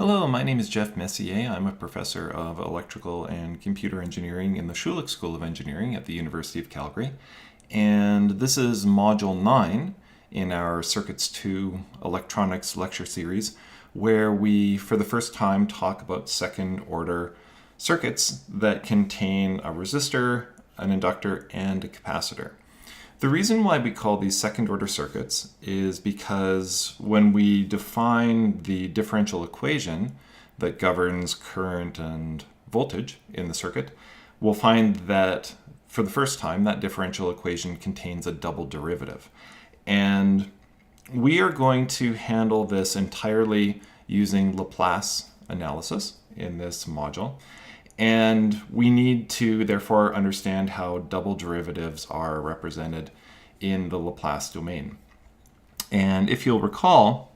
Hello, my name is Jeff Messier. I'm a professor of electrical and computer engineering in the Schulich School of Engineering at the University of Calgary. And this is Module 9 in our Circuits 2 Electronics lecture series, where we, for the first time, talk about second-order circuits that contain a resistor, an inductor, and a capacitor. The reason why we call these second-order circuits is because when we define the differential equation that governs current and voltage in the circuit, we'll find that for the first time that differential equation contains a double derivative. And we are going to handle this entirely using Laplace analysis in this module. And we need to therefore understand how double derivatives are represented in the Laplace domain. And if you'll recall,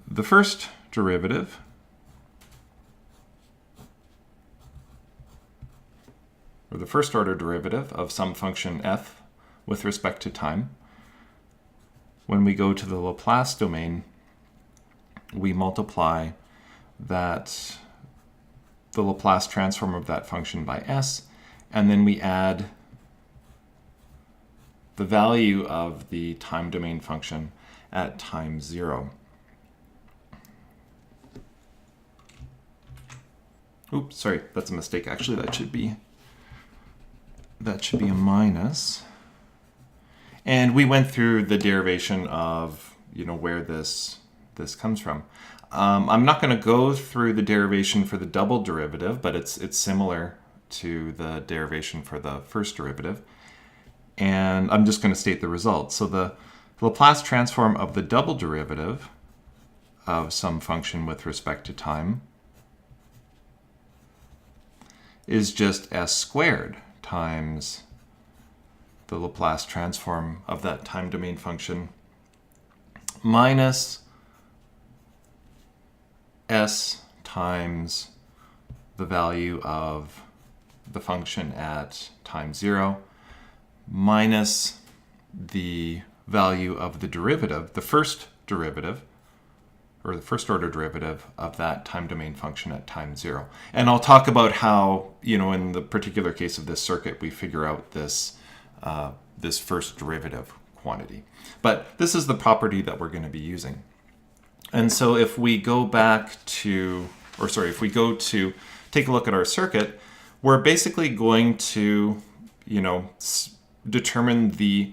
the first derivative or the first order derivative of some function f with respect to time, when we go to the Laplace domain, we multiply that the Laplace transform of that function by s, and then we add the value of the time domain function at time 0. Oops, sorry, that's a mistake. Actually, that should be a minus. And we went through the derivation of, where this comes from. I'm not going to go through the derivation for the double derivative, but it's similar to the derivation for the first derivative. And I'm just going to state the result. So the Laplace transform of the double derivative of some function with respect to time is just s squared times the Laplace transform of that time domain function minus s times the value of the function at time 0 minus the value of the derivative, the first derivative, or the first order derivative of that time domain function at time 0. And I'll talk about how, in the particular case of this circuit, we figure out this, this first derivative quantity. But this is the property that we're going to be using. And so if we go back to, if we go to take a look at our circuit, we're basically going to, determine the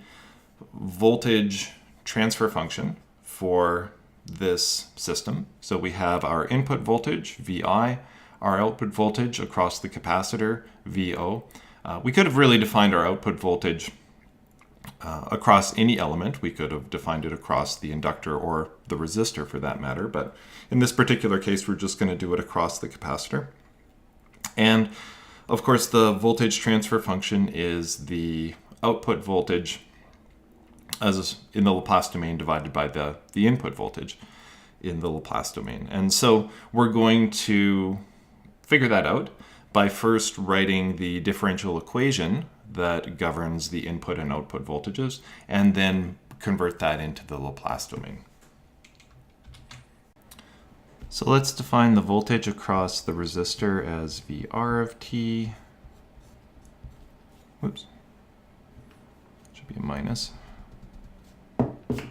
voltage transfer function for this system. So we have our input voltage, VI, our output voltage across the capacitor, VO. We could have really defined our output voltage across any element. We could have defined it across the inductor or the resistor for that matter, but in this particular case we're just going to do it across the capacitor. And of course the voltage transfer function is the output voltage as in the Laplace domain divided by the input voltage in the Laplace domain. And so we're going to figure that out by first writing the differential equation that governs the input and output voltages, and then convert that into the Laplace domain. So let's define the voltage across the resistor as VR of t. Whoops. Should be a minus. The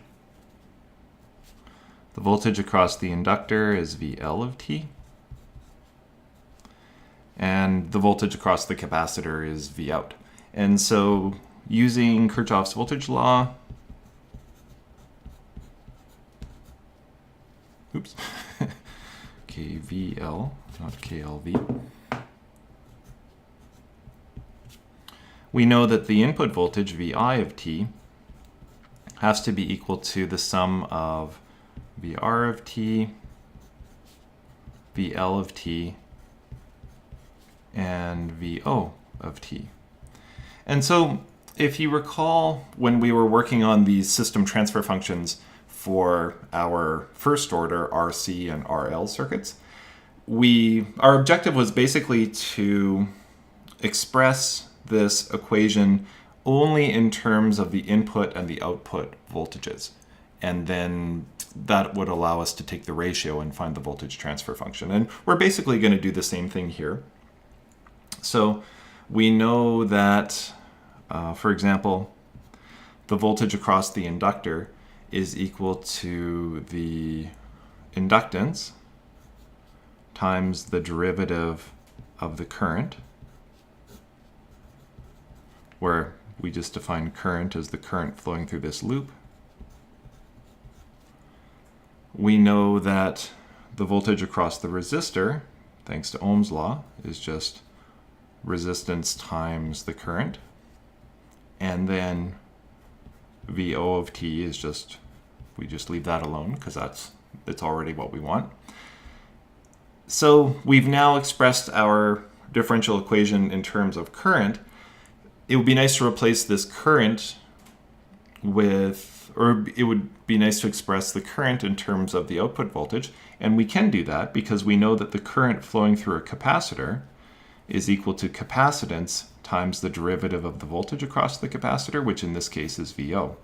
voltage across the inductor is VL of t. And the voltage across the capacitor is Vout. And so using Kirchhoff's voltage law, oops, KVL, not KLV, we know that the input voltage, VI of t, has to be equal to the sum of VR of t, VL of t, and VO of t. And so if you recall, when we were working on these system transfer functions for our first order RC and RL circuits, our objective was basically to express this equation only in terms of the input and the output voltages, and then that would allow us to take the ratio and find the voltage transfer function. And we're basically going to do the same thing here. So we know that, for example, the voltage across the inductor is equal to the inductance times the derivative of the current, where we just define current as the current flowing through this loop. We know that the voltage across the resistor, thanks to Ohm's law, is just resistance times the current. And then VO of t is just, we just leave that alone because it's already what we want. So we've now expressed our differential equation in terms of current. It would be nice to replace this current with, or it would be nice to express the current in terms of the output voltage. And we can do that because we know that the current flowing through a capacitor is equal to capacitance times the derivative of the voltage across the capacitor, which in this case is VO.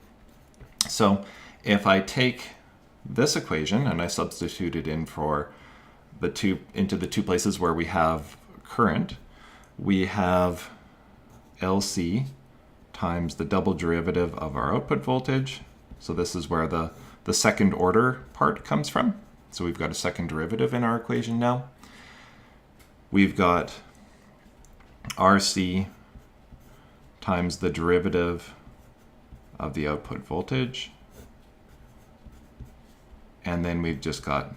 So if I take this equation and I substitute it in for into the two places where we have current, we have LC times the double derivative of our output voltage. So this is where the second order part comes from. So we've got a second derivative in our equation now. We've got RC times the derivative of the output voltage. And then we've just got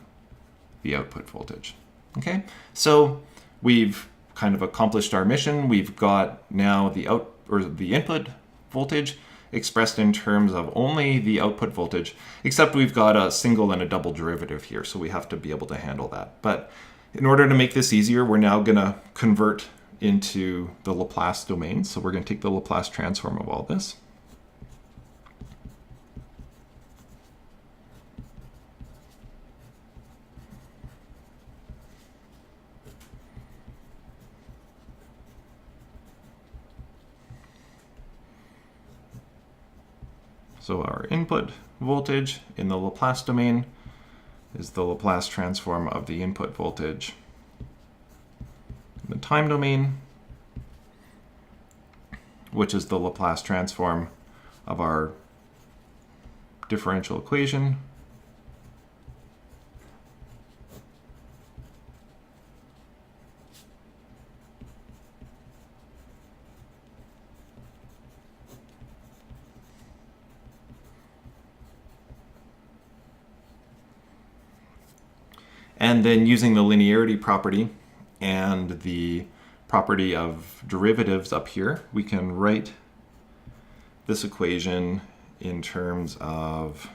the output voltage. Okay, so we've kind of accomplished our mission. We've got now the input voltage expressed in terms of only the output voltage, except we've got a single and a double derivative here, so we have to be able to handle that. But in order to make this easier, we're now going to convert into the Laplace domain. So we're going to take the Laplace transform of all this. So our input voltage in the Laplace domain is the Laplace transform of the input voltage in the time domain, which is the Laplace transform of our differential equation and then using the linearity property and the property of derivatives up here, we can write this equation in terms of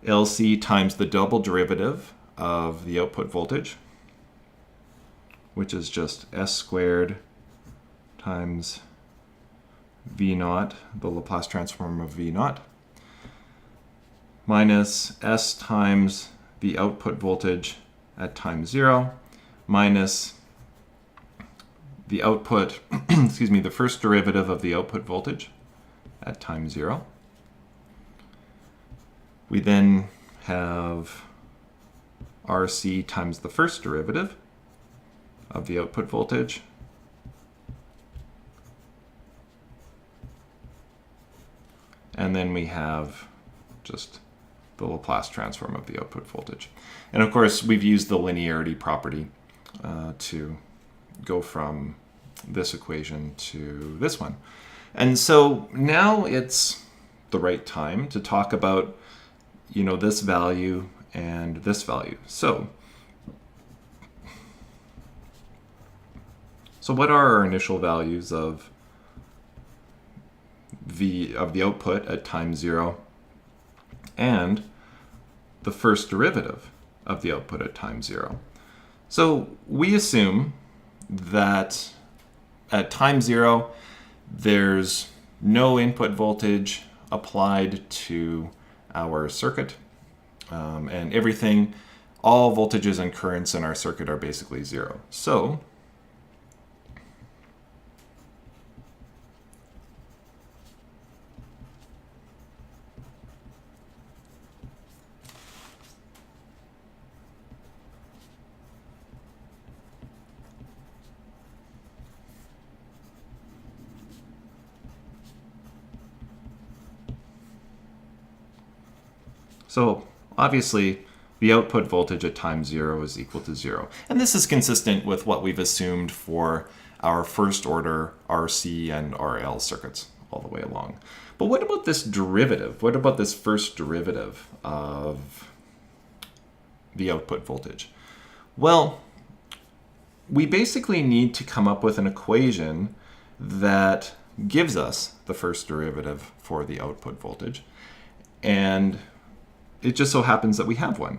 LC times the double derivative of the output voltage, which is just S squared times V naught, the Laplace transform of V naught, minus S times the output voltage at time 0 minus the output, excuse me, the first derivative of the output voltage at time 0. We then have RC times the first derivative of the output voltage and then we have just the Laplace transform of the output voltage. And of course, we've used the linearity property to go from this equation to this one. And so now it's the right time to talk about, this value and this value. So what are our initial values of the output at time 0 and the first derivative of the output at time 0? So we assume that at time 0 there's no input voltage applied to our circuit, and everything, all voltages and currents in our circuit are basically 0. So So obviously, the output voltage at time 0 is equal to 0. And this is consistent with what we've assumed for our first order RC and RL circuits all the way along. But what about this derivative? What about this first derivative of the output voltage? Well, we basically need to come up with an equation that gives us the first derivative for the output voltage. And it just so happens that we have one.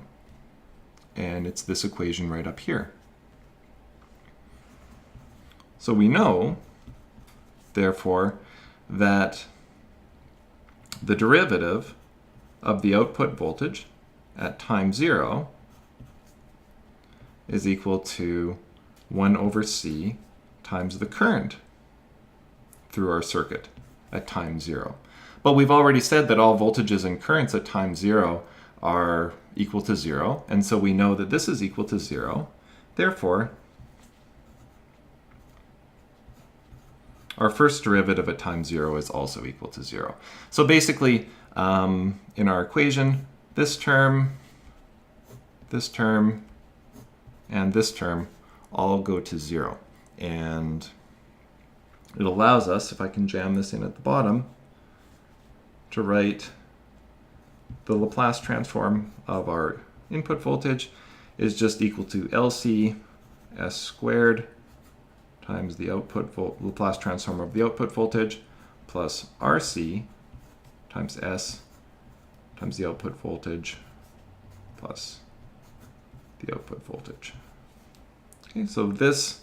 And it's this equation right up here. So we know, therefore, that the derivative of the output voltage at time 0 is equal to 1 over C times the current through our circuit at time 0. But we've already said that all voltages and currents at time 0 are equal to 0, and so we know that this is equal to 0. Therefore, our first derivative at time 0 is also equal to 0. So basically, in our equation, this term, and this term all go to 0. And it allows us, if I can jam this in at the bottom, to write the Laplace transform of our input voltage is just equal to LC S squared times the Laplace transform of the output voltage plus RC times S times the output voltage plus the output voltage. Okay, so this,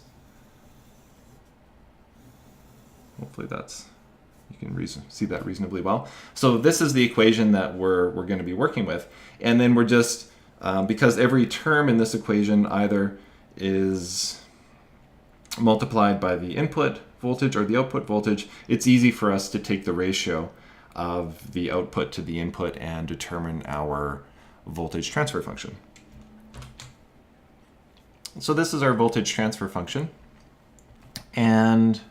hopefully you can see that reasonably well. So this is the equation that we're going to be working with. And then we're just, because every term in this equation either is multiplied by the input voltage or the output voltage, it's easy for us to take the ratio of the output to the input and determine our voltage transfer function. So this is our voltage transfer function. And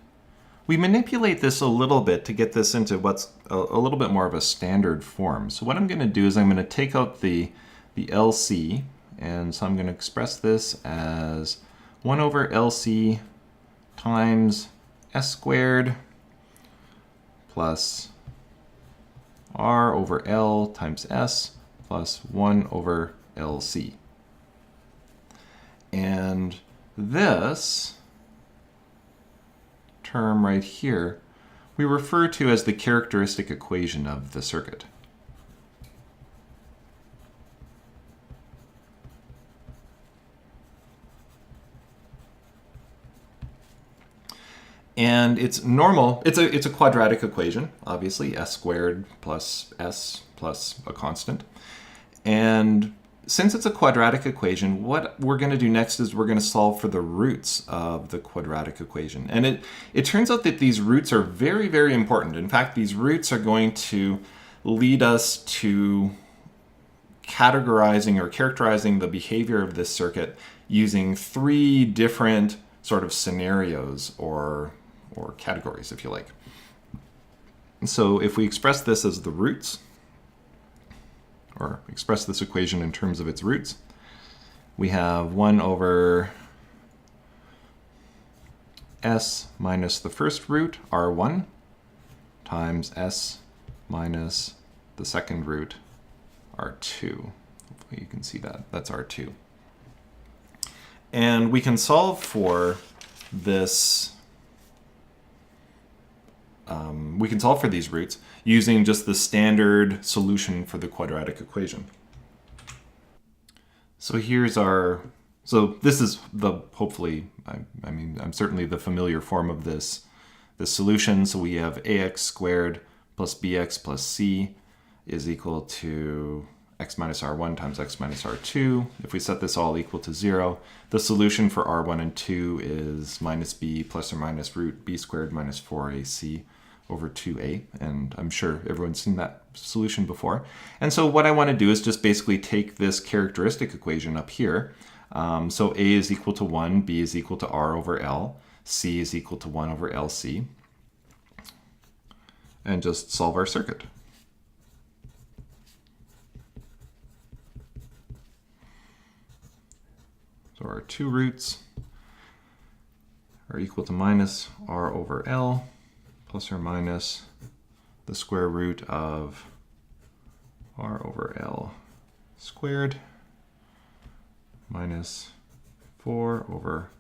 we manipulate this a little bit to get this into what's a little bit more of a standard form. So what I'm going to do is I'm going to take out the LC, and so I'm going to express this as 1 over LC times S squared plus R over L times S plus 1 over LC. And this term right here we refer to as the characteristic equation of the circuit. And it's normal, it's a quadratic equation, obviously, S squared plus S plus a constant. And since it's a quadratic equation, what we're going to do next is we're going to solve for the roots of the quadratic equation. And it turns out that these roots are very, very important. In fact, these roots are going to lead us to categorizing or characterizing the behavior of this circuit using 3 different sort of scenarios or categories, if you like. So if we express this as the roots, or express this equation in terms of its roots, we have 1 over S minus the first root, R1, times S minus the second root, R2. Hopefully you can see that. That's R2. And we can solve for this, we can solve for these roots using just the standard solution for the quadratic equation. So here's our, so this is the, hopefully, I'm certainly the familiar form of this solution. So we have ax squared plus bx plus c is equal to x minus r1 times x minus r2. If we set this all equal to 0, the solution for r1 and 2 is minus b plus or minus root b squared minus 4ac over 2a, and I'm sure everyone's seen that solution before. And so what I want to do is just basically take this characteristic equation up here. So a is equal to 1, b is equal to r over l, c is equal to 1 over lc, and just solve our circuit. So our two roots are equal to minus r over L plus or minus the square root of r over L squared minus 4 over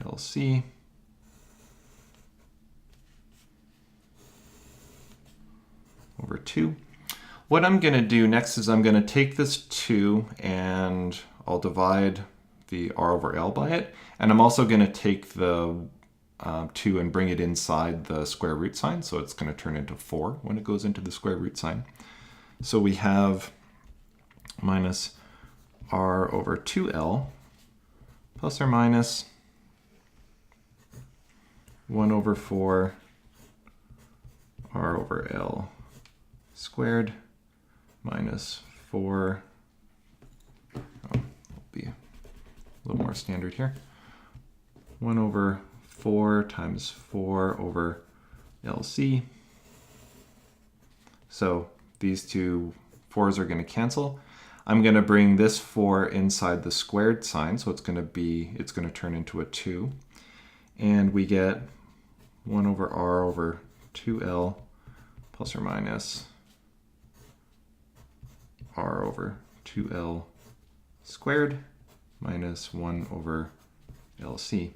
LC over 2. What I'm going to do next is I'm going to take this 2 and I'll divide the r over L by it. And I'm also going to take the 2 and bring it inside the square root sign. So it's going to turn into 4 when it goes into the square root sign. So we have minus r over 2L plus or minus 1 over 4 r over L squared minus 4, I'll be a little more standard here, 1 over 4 times 4 over LC. So these two 4's are going to cancel. I'm going to bring this 4 inside the squared sign, so it's going to turn into a 2. And we get 1 over r over 2L plus or minus r over 2L squared minus 1 over LC.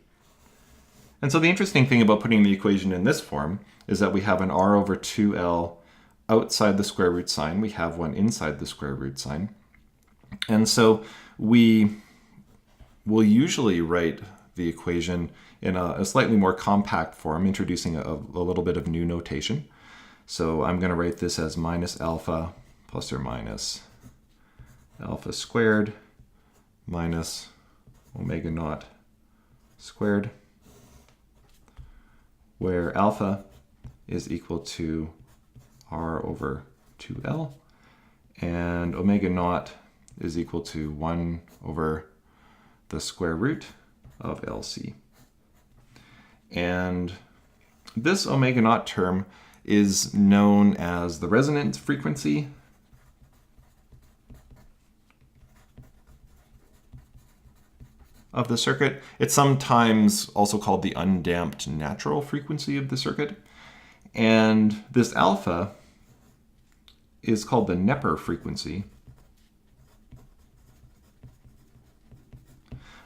And so the interesting thing about putting the equation in this form is that we have an r over 2L outside the square root sign. We have one inside the square root sign. And so we will usually write the equation in a slightly more compact form, introducing a little bit of new notation. So I'm going to write this as minus alpha plus or minus alpha squared minus omega naught squared, where alpha is equal to r over 2L and omega naught is equal to 1 over the square root of LC. And this omega naught term is known as the resonance frequency of the circuit. It's sometimes also called the undamped natural frequency of the circuit. And this alpha is called the Neper frequency.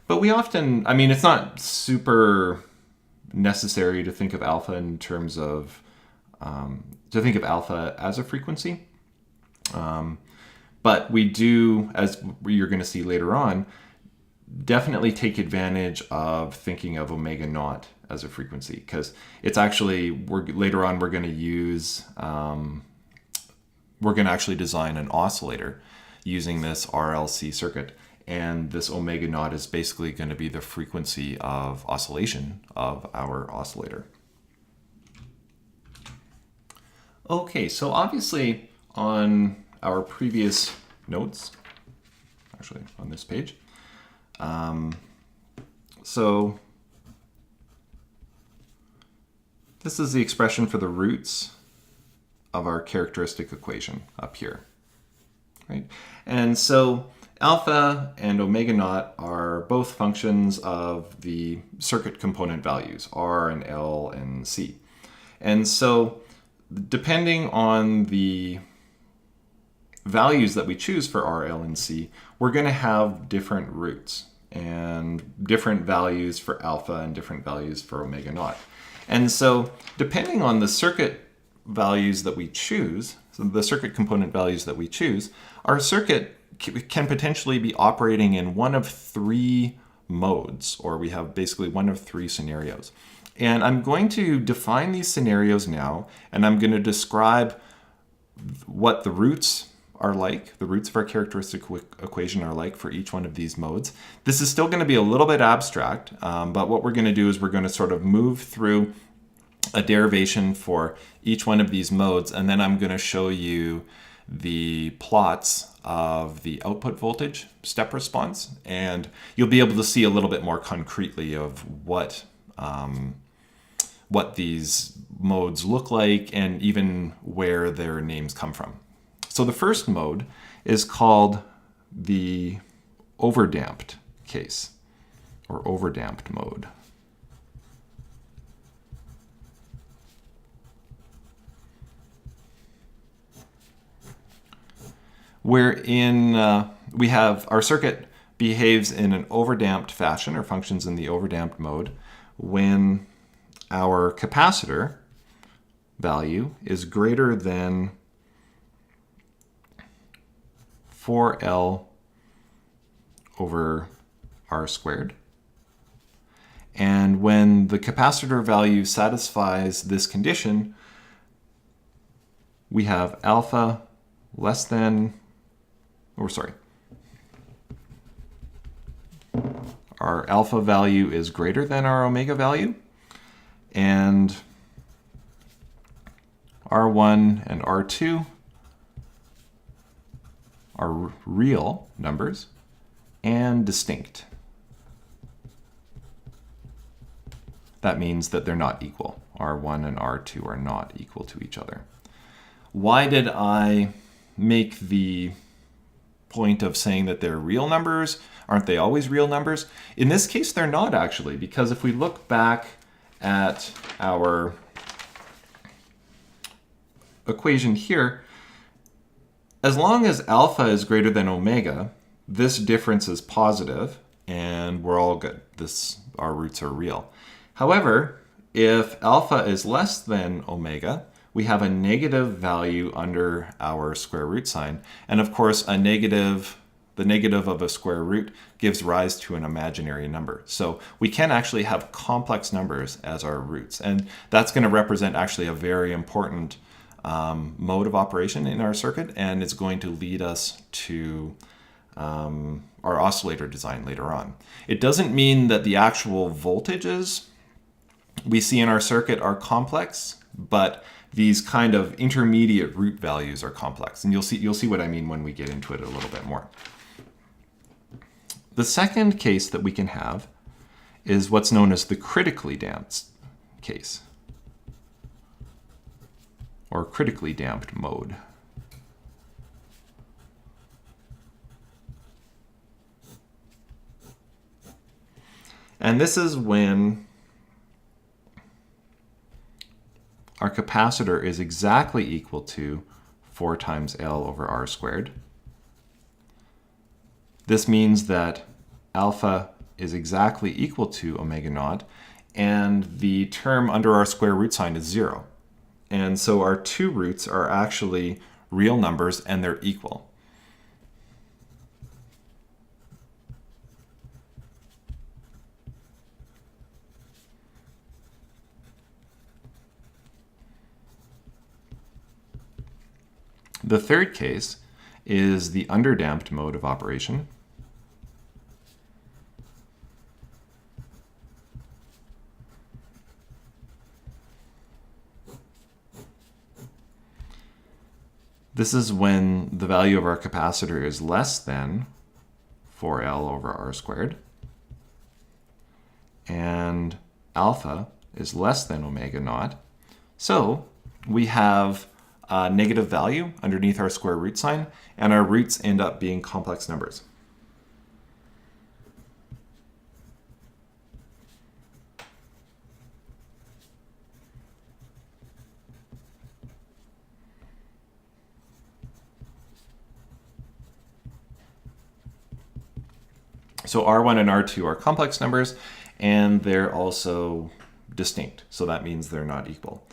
But we often, it's not super necessary to think of alpha in terms of, to think of alpha as a frequency. But we do, as you're going to see later on, definitely take advantage of thinking of omega naught as a frequency, because it's actually, later on we're going to use, we're going to actually design an oscillator using this RLC circuit. And this omega naught is basically going to be the frequency of oscillation of our oscillator. Okay, so obviously on our previous notes, actually on this page, so this is the expression for the roots of our characteristic equation up here, right? And so alpha and omega naught are both functions of the circuit component values, R and L and C. And so depending on the values that we choose for R, L, and C, we're going to have different roots and different values for alpha and different values for omega naught. And so depending on the circuit values that we choose, so the circuit component values that we choose, our circuit can potentially be operating in one of 3 modes, or we have basically one of 3 scenarios. And I'm going to define these scenarios now, and I'm going to describe what the roots are like, the roots of our characteristic equation are like for each one of these modes. This is still going to be a little bit abstract, but what we're going to do is we're going to sort of move through a derivation for each one of these modes, and then I'm going to show you the plots of the output voltage step response, and you'll be able to see a little bit more concretely of what these modes look like and even where their names come from. So the first mode is called the overdamped case. or overdamped mode. Wherein we have our circuit behaves in an overdamped fashion or functions in the overdamped mode when our capacitor value is greater than 4L over R squared. And when the capacitor value satisfies this condition, we have alpha less than, our alpha value is greater than our omega value, and R1 and R2 are real numbers and distinct. That means that they're not equal. R1 and R2 are not equal to each other. Why did I make the point of saying that they're real numbers? Aren't they always real numbers? In this case, they're not actually, because if we look back at our equation here, as long as alpha is greater than omega, this difference is positive and we're all good. Our roots are real. However, if alpha is less than omega, we have a negative value under our square root sign. And of course, the negative of a square root gives rise to an imaginary number. So we can actually have complex numbers as our roots. And that's going to represent actually a very important mode of operation in our circuit, and it's going to lead us to our oscillator design later on. It doesn't mean that the actual voltages we see in our circuit are complex, but these kind of intermediate root values are complex. And you'll see what I mean when we get into it a little bit more. The second case that we can have is what's known as the critically damped case, or critically damped mode. And this is when our capacitor is exactly equal to 4 times L over R squared. This means that alpha is exactly equal to omega naught, and the term under our square root sign is 0. And so our two roots are actually real numbers and they're equal. The third case is the underdamped mode of operation. This is when the value of our capacitor is less than 4L over R squared, and alpha is less than omega naught. So we have a negative value underneath our square root sign, and our roots end up being complex numbers. So R1 and R2 are complex numbers, and they're also distinct. So that means they're not equal.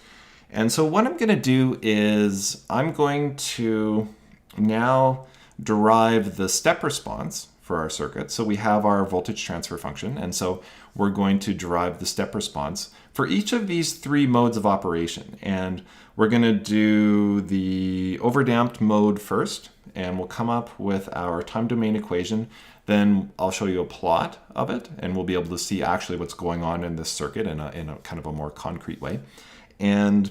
And so what I'm going to do is I'm going to now derive the step response for our circuit. So we have our voltage transfer function, and so we're going to derive the step response for each of these three modes of operation. And we're going to do the overdamped mode first, and we'll come up with our time domain equation. Then I'll show you a plot of it, and we'll be able to see actually what's going on in this circuit in a kind of a more concrete way. And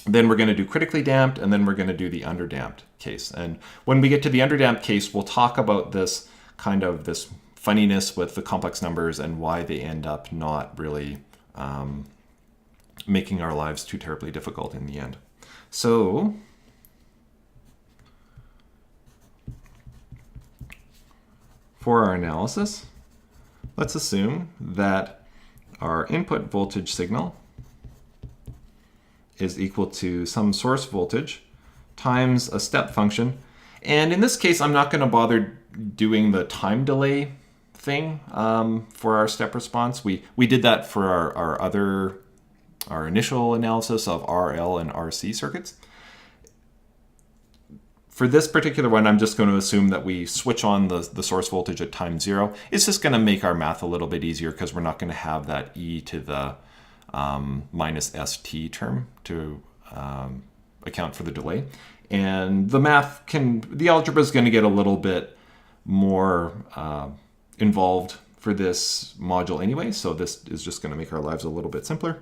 then we're going to do critically damped, and then we're going to do the underdamped case. And when we get to the underdamped case, we'll talk about this kind of this funniness with the complex numbers and why they end up not really making our lives too terribly difficult in the end. So for our analysis, let's assume that our input voltage signal is equal to some source voltage times a step function. And in this case, I'm not going to bother doing the time delay thing for our step response. We did that for our initial analysis of RL and RC circuits. For this particular one, I'm just going to assume that we switch on the source voltage at time 0. It's just going to make our math a little bit easier because we're not going to have that e to the minus st term to account for the delay. And the algebra is going to get a little bit more involved for this module anyway, so this is just going to make our lives a little bit simpler.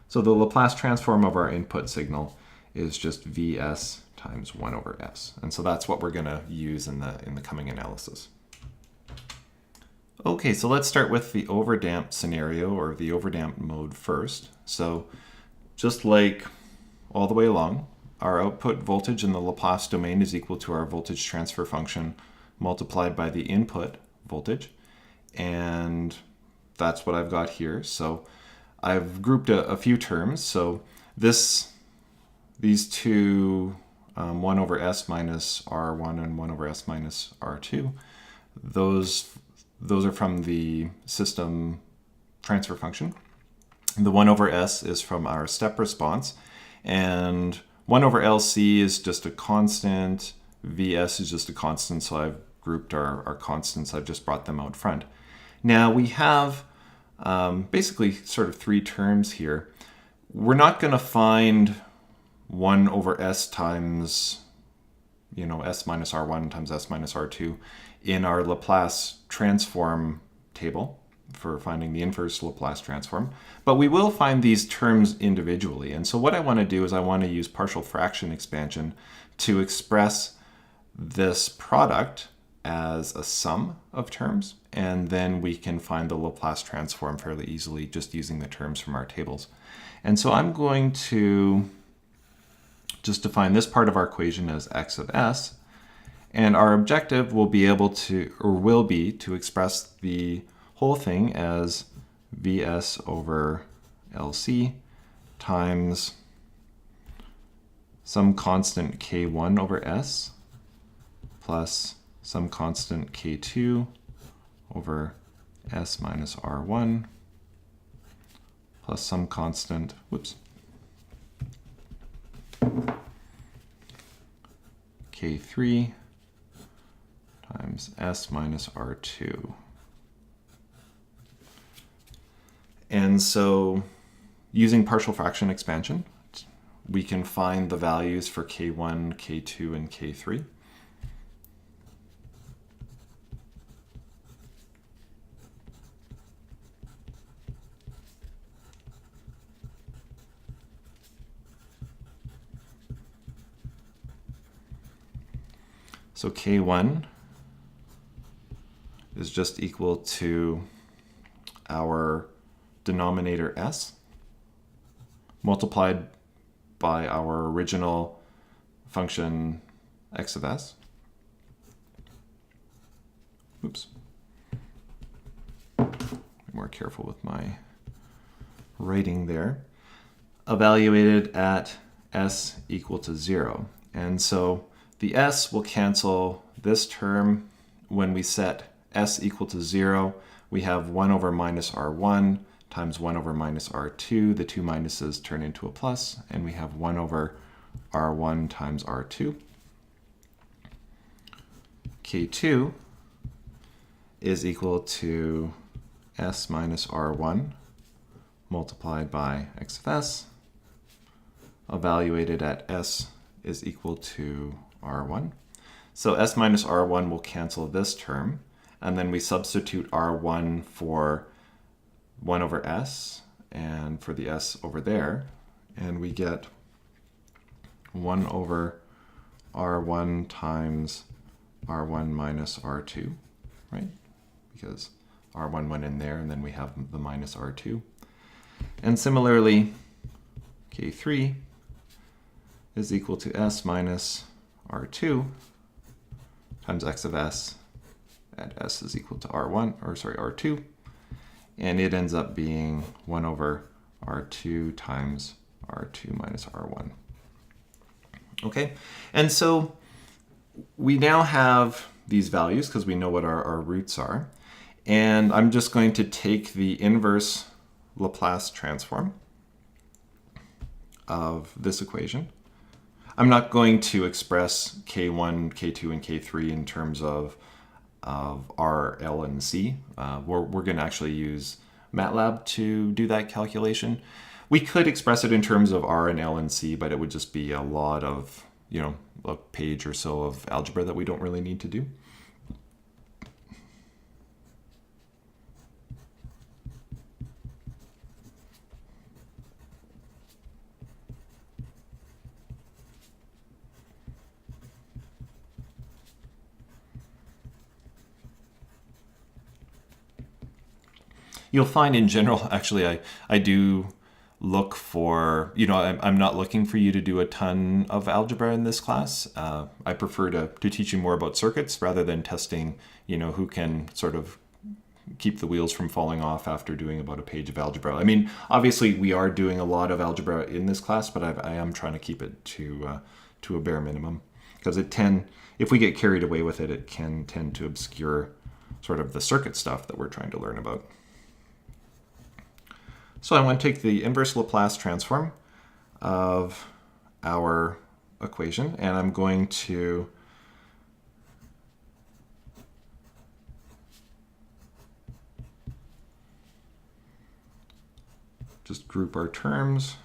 So the Laplace transform of our input signal is just Vs times 1 over s. And so that's what we're going to use in the coming analysis. Okay, so let's start with the overdamped scenario, or the overdamped mode first. So just like all the way along, our output voltage in the Laplace domain is equal to our voltage transfer function multiplied by the input voltage. And that's what I've got here. So I've grouped a few terms. So these two, 1 over s minus r1 and 1 over s minus r2, those are from the system transfer function. The 1 over s is from our step response, and 1 over LC is just a constant, Vs is just a constant, so I've grouped our constants, I've just brought them out front. Now we have basically sort of three terms here. We're not going to find 1 over s times, s minus r1 times s minus r2 in our Laplace transform table for finding the inverse Laplace transform, but we will find these terms individually. And so what I want to do is I want to use partial fraction expansion to express this product as a sum of terms, and then we can find the Laplace transform fairly easily just using the terms from our tables. And so I'm going to just define this part of our equation as x of s, and our objective will be to express the whole thing as Vs over Lc times some constant k1 over s plus some constant k2 over s minus r1 plus some constant, k3 times s minus r2. And so using partial fraction expansion, we can find the values for k1, k2, and k3. So k1 is just equal to our denominator s multiplied by our original function x of s. Oops. Be more careful with my writing there. Evaluated at s equal to 0. And so the s will cancel this term. When we set s equal to 0, we have 1 over minus r1 times 1 over minus r2. The two minuses turn into a plus, and we have 1 over r1 times r2. k2 is equal to s minus r1 multiplied by x of s, evaluated at s is equal to r1. So s minus r1 will cancel this term, and then we substitute r1 for 1 over s and for the s over there, and we get 1 over r1 times r1 minus r2, right? Because r1 went in there, and then we have the minus r2. And similarly, k3 is equal to s minus r2 times x of s at s is equal to r1, or sorry, r2, and it ends up being 1 over r2 times r2 minus r1. Okay, and so we now have these values because we know what our roots are, and I'm just going to take the inverse Laplace transform of this equation. I'm not going to express K1, K2, and K3 in terms of R, L, and C. We're going to actually use MATLAB to do that calculation. We could express it in terms of R and L and C, but it would just be a lot of, a page or so of algebra that we don't really need to do. You'll find in general, actually, I do look for, I'm not looking for you to do a ton of algebra in this class. I prefer to teach you more about circuits rather than testing, who can sort of keep the wheels from falling off after doing about a page of algebra. I mean, obviously we are doing a lot of algebra in this class, but I am trying to keep it to a bare minimum, because if we get carried away with it, it can tend to obscure sort of the circuit stuff that we're trying to learn about. So I want to take the inverse Laplace transform of our equation, and I'm going to just group our terms.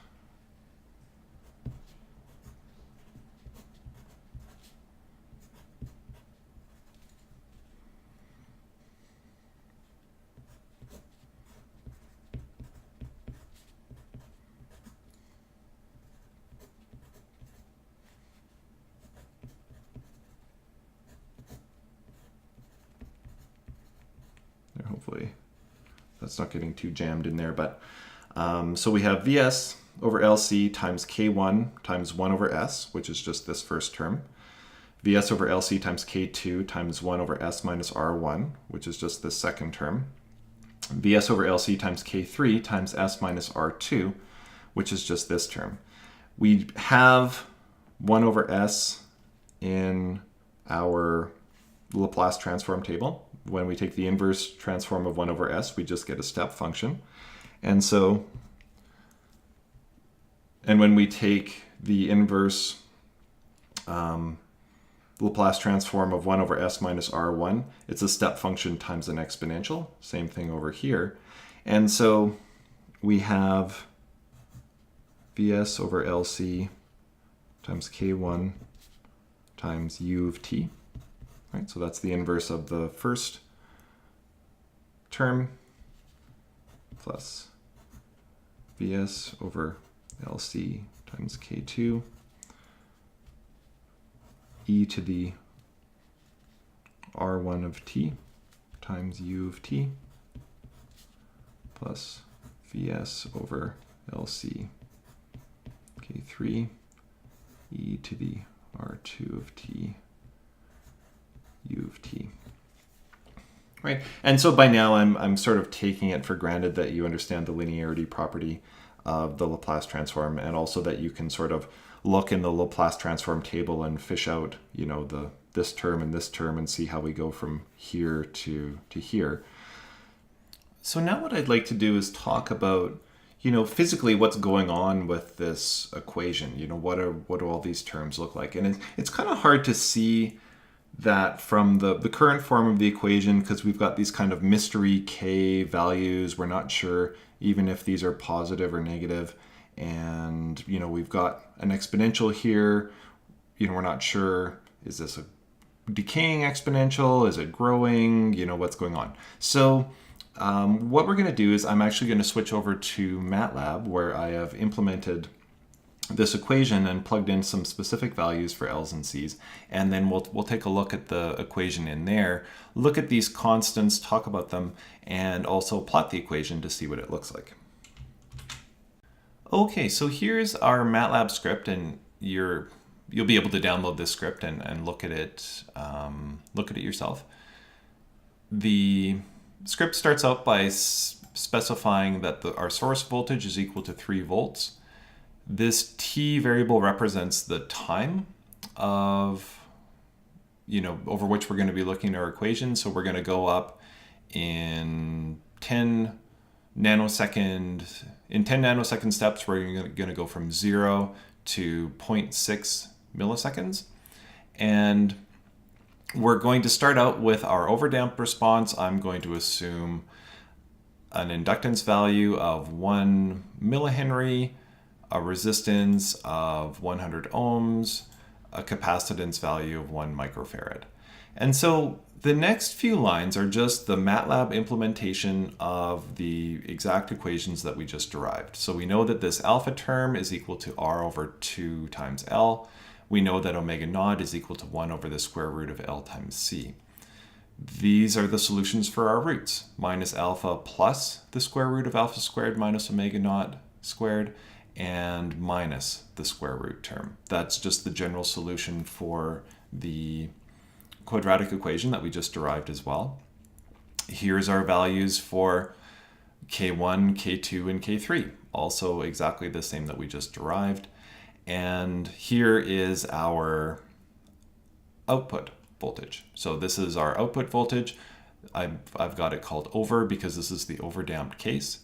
Hopefully that's not getting too jammed in there, but so we have Vs over LC times K1 times 1 over S, which is just this first term. Vs over LC times K2 times 1 over S minus R1, which is just this second term. Vs over LC times K3 times S minus R2, which is just this term. We have 1 over S in our Laplace transform table. When we take the inverse transform of 1 over S, we just get a step function. And when we take the inverse Laplace transform of 1 over S minus R1, it's a step function times an exponential. Same thing over here. And so we have Vs over LC times K1 times U of t. Right, so that's the inverse of the first term plus Vs over LC times K2 e to the R1 of t times U of t plus Vs over LC K3 e to the R2 of t U of t. Right, and so by now I'm sort of taking it for granted that you understand the linearity property of the Laplace transform, and also that you can sort of look in the Laplace transform table and fish out, this term and see how we go from here to here. So now what I'd like to do is talk about, physically what's going on with this equation. What do all these terms look like? And it's kind of hard to see that from the current form of the equation, because we've got these kind of mystery k values. We're not sure even if these are positive or negative. And, we've got an exponential here. We're not sure, is this a decaying exponential? Is it growing? What's going on? So what we're going to do is I'm actually going to switch over to MATLAB, where I have implemented this equation and plugged in some specific values for L's and C's, and then we'll take a look at the equation in there, look at these constants, talk about them, and also plot the equation to see what it looks like. Okay, so here's our MATLAB script, and you'll be able to download this script and look at it yourself. the script starts out by specifying that our source voltage is equal to 3 volts. This t variable represents the time of, over which we're going to be looking at our equation. So we're going to go up in 10 nanosecond steps. We're going to go from 0 to 0.6 milliseconds. And we're going to start out with our overdamped response. I'm going to assume an inductance value of 1 millihenry, a resistance of 100 ohms, a capacitance value of 1 microfarad. And so the next few lines are just the MATLAB implementation of the exact equations that we just derived. So we know that this alpha term is equal to r over 2 times L. We know that omega naught is equal to 1 over the square root of L times C. These are the solutions for our roots. Minus alpha plus the square root of alpha squared minus omega naught squared, and minus the square root term. That's just the general solution for the quadratic equation that we just derived as well. Here's our values for K1, K2, and K3. Also exactly the same that we just derived. And here is our output voltage. So this is our output voltage. I've got it called over because this is the overdamped case.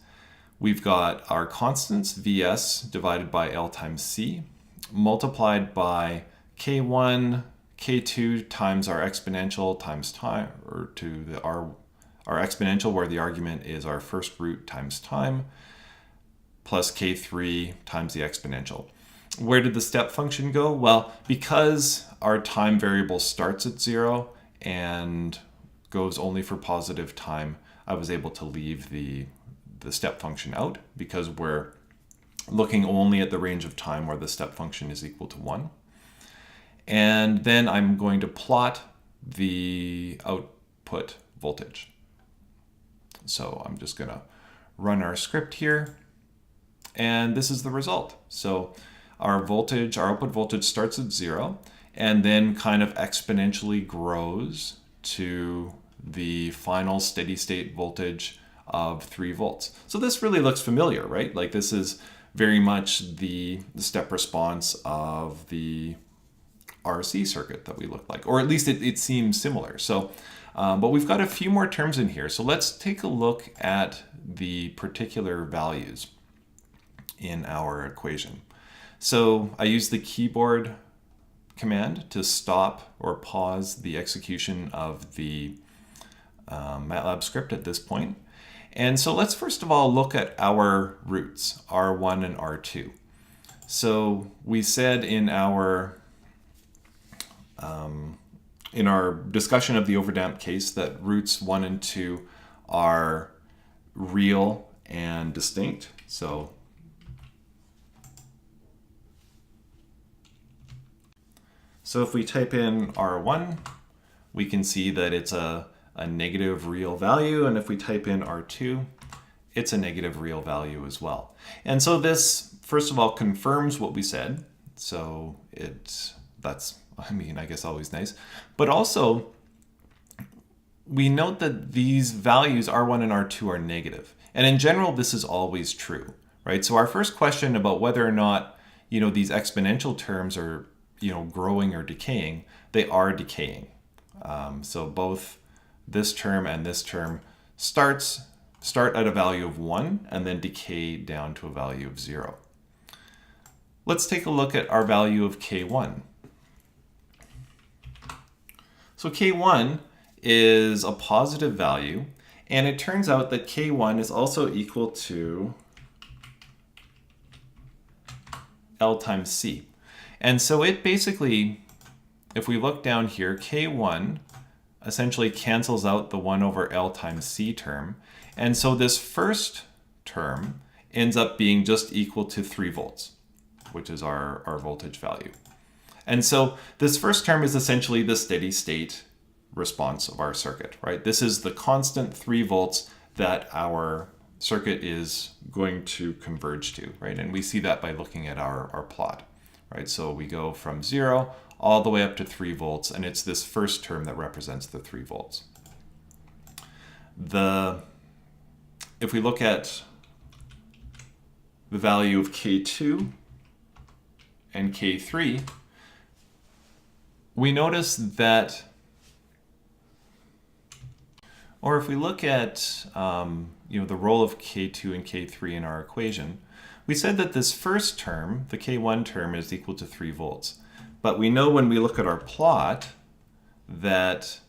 We've got our constants, Vs divided by L times C, multiplied by K1, K2 times our exponential times time, or to the our exponential where the argument is our first root times time, plus K3 times the exponential. Where did the step function go? Well, because our time variable starts at 0 and goes only for positive time, I was able to leave the step function out because we're looking only at the range of time where the step function is equal to 1. And then I'm going to plot the output voltage. So I'm just going to run our script here. And this is the result. So our output voltage starts at 0 and then kind of exponentially grows to the final steady state voltage of 3 volts. So this really looks familiar, right? Like this is very much the step response of the RLC circuit that we look like, or at least it seems similar. So, but we've got a few more terms in here. So let's take a look at the particular values in our equation. So I use the keyboard command to stop or pause the execution of the MATLAB script at this point. And so let's first of all look at our roots, R1 and R2. So we said in our discussion of the overdamped case that roots 1 and 2 are real and distinct. So if we type in R1, we can see that it's a negative real value. And if we type in R2, it's a negative real value as well. And so this, first of all, confirms what we said. So that's, I guess always nice. But also, we note that these values, R1 and R2, are negative. And in general, this is always true, right? So our first question about whether or not, these exponential terms are, growing or decaying, they are decaying. So both this term and this term start at a value of 1 and then decay down to a value of 0. Let's take a look at our value of K1. So K1 is a positive value, and it turns out that K1 is also equal to L times C. And so it basically, if we look down here, K1 essentially cancels out the 1 over L times C term. And so this first term ends up being just equal to 3 volts, which is our voltage value. And so this first term is essentially the steady state response of our circuit, right? This is the constant 3 volts that our circuit is going to converge to, right? And we see that by looking at our plot, right? So we go from 0 all the way up to 3 volts, and it's this first term that represents the 3 volts. if we look at the value of K2 and K3, we notice that, or if we look at the role of K2 and K3 in our equation, we said that this first term, the K1 term, is equal to 3 volts. But we know when we look at our plot that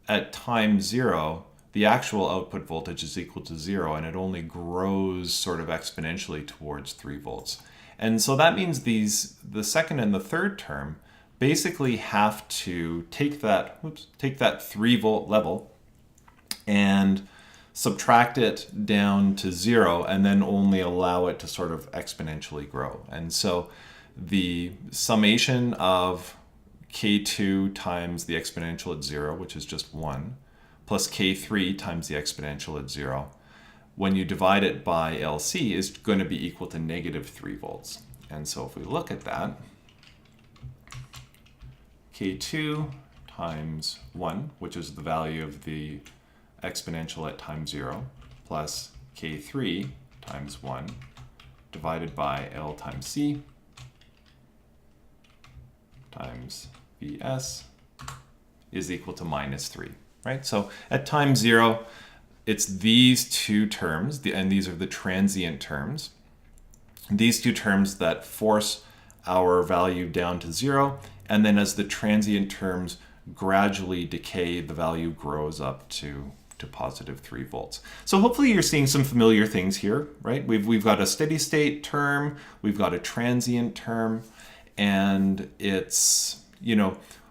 at time 0, the actual output voltage is equal to 0, and it only grows sort of exponentially towards 3 volts. And so that means the second and the third term basically have to take that 3 volt level and subtract it down to 0, and then only allow it to sort of exponentially grow. And so the summation of K2 times the exponential at 0, which is just 1, plus K3 times the exponential at 0, when you divide it by LC, is going to be equal to negative 3 volts. And so if we look at that, K2 times 1, which is the value of the exponential at time 0, plus K3 times 1 divided by L times C times Vs is equal to minus 3, right? So at time 0, it's these two terms, and these are the transient terms, these two terms that force our value down to 0, and then as the transient terms gradually decay, the value grows up to positive 3 volts. So hopefully you're seeing some familiar things here, right? We've got a steady state term, we've got a transient term, and it's,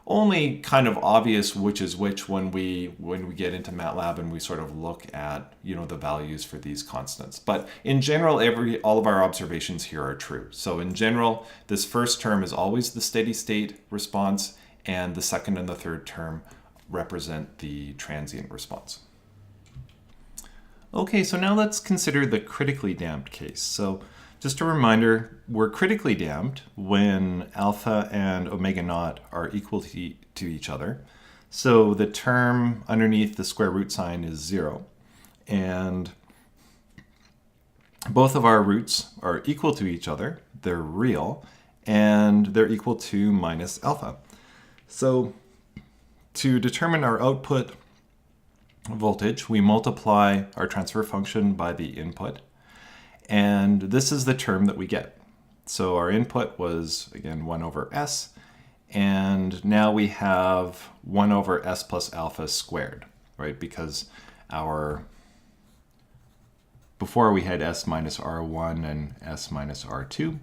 only kind of obvious which is which when we get into MATLAB and we sort of look at, the values for these constants. But in general, all of our observations here are true. So in general, this first term is always the steady state response, and the second and the third term represent the transient response. Okay, so now let's consider the critically damped case. So just a reminder, we're critically damped when alpha and omega naught are equal to each other. So the term underneath the square root sign is 0. And both of our roots are equal to each other. They're real. And they're equal to minus alpha. So to determine our output voltage, we multiply our transfer function by the input. And this is the term that we get. So our input was, again, 1 over s. And now we have 1 over s plus alpha squared, right? Because before we had s minus r1 and s minus r2.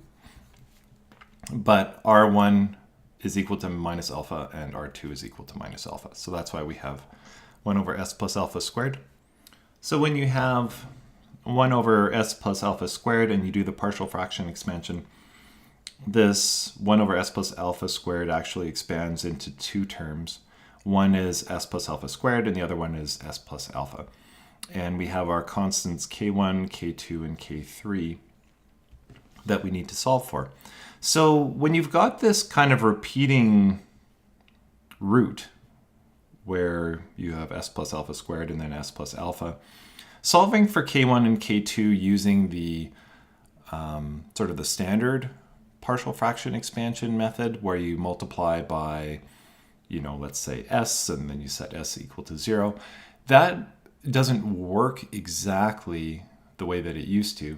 But r1 is equal to minus alpha and r2 is equal to minus alpha. So that's why we have 1 over s plus alpha squared. So when you have 1 over s plus alpha squared and you do the partial fraction expansion, this 1 over s plus alpha squared actually expands into two terms. One is s plus alpha squared and the other one is s plus alpha. And we have our constants k1, k2, and k3 that we need to solve for. So when you've got this kind of repeating root, where you have s plus alpha squared and then s plus alpha, solving for k1 and k2 using the sort of the standard partial fraction expansion method, where you multiply by, let's say s, and then you set s equal to 0, that doesn't work exactly the way that it used to.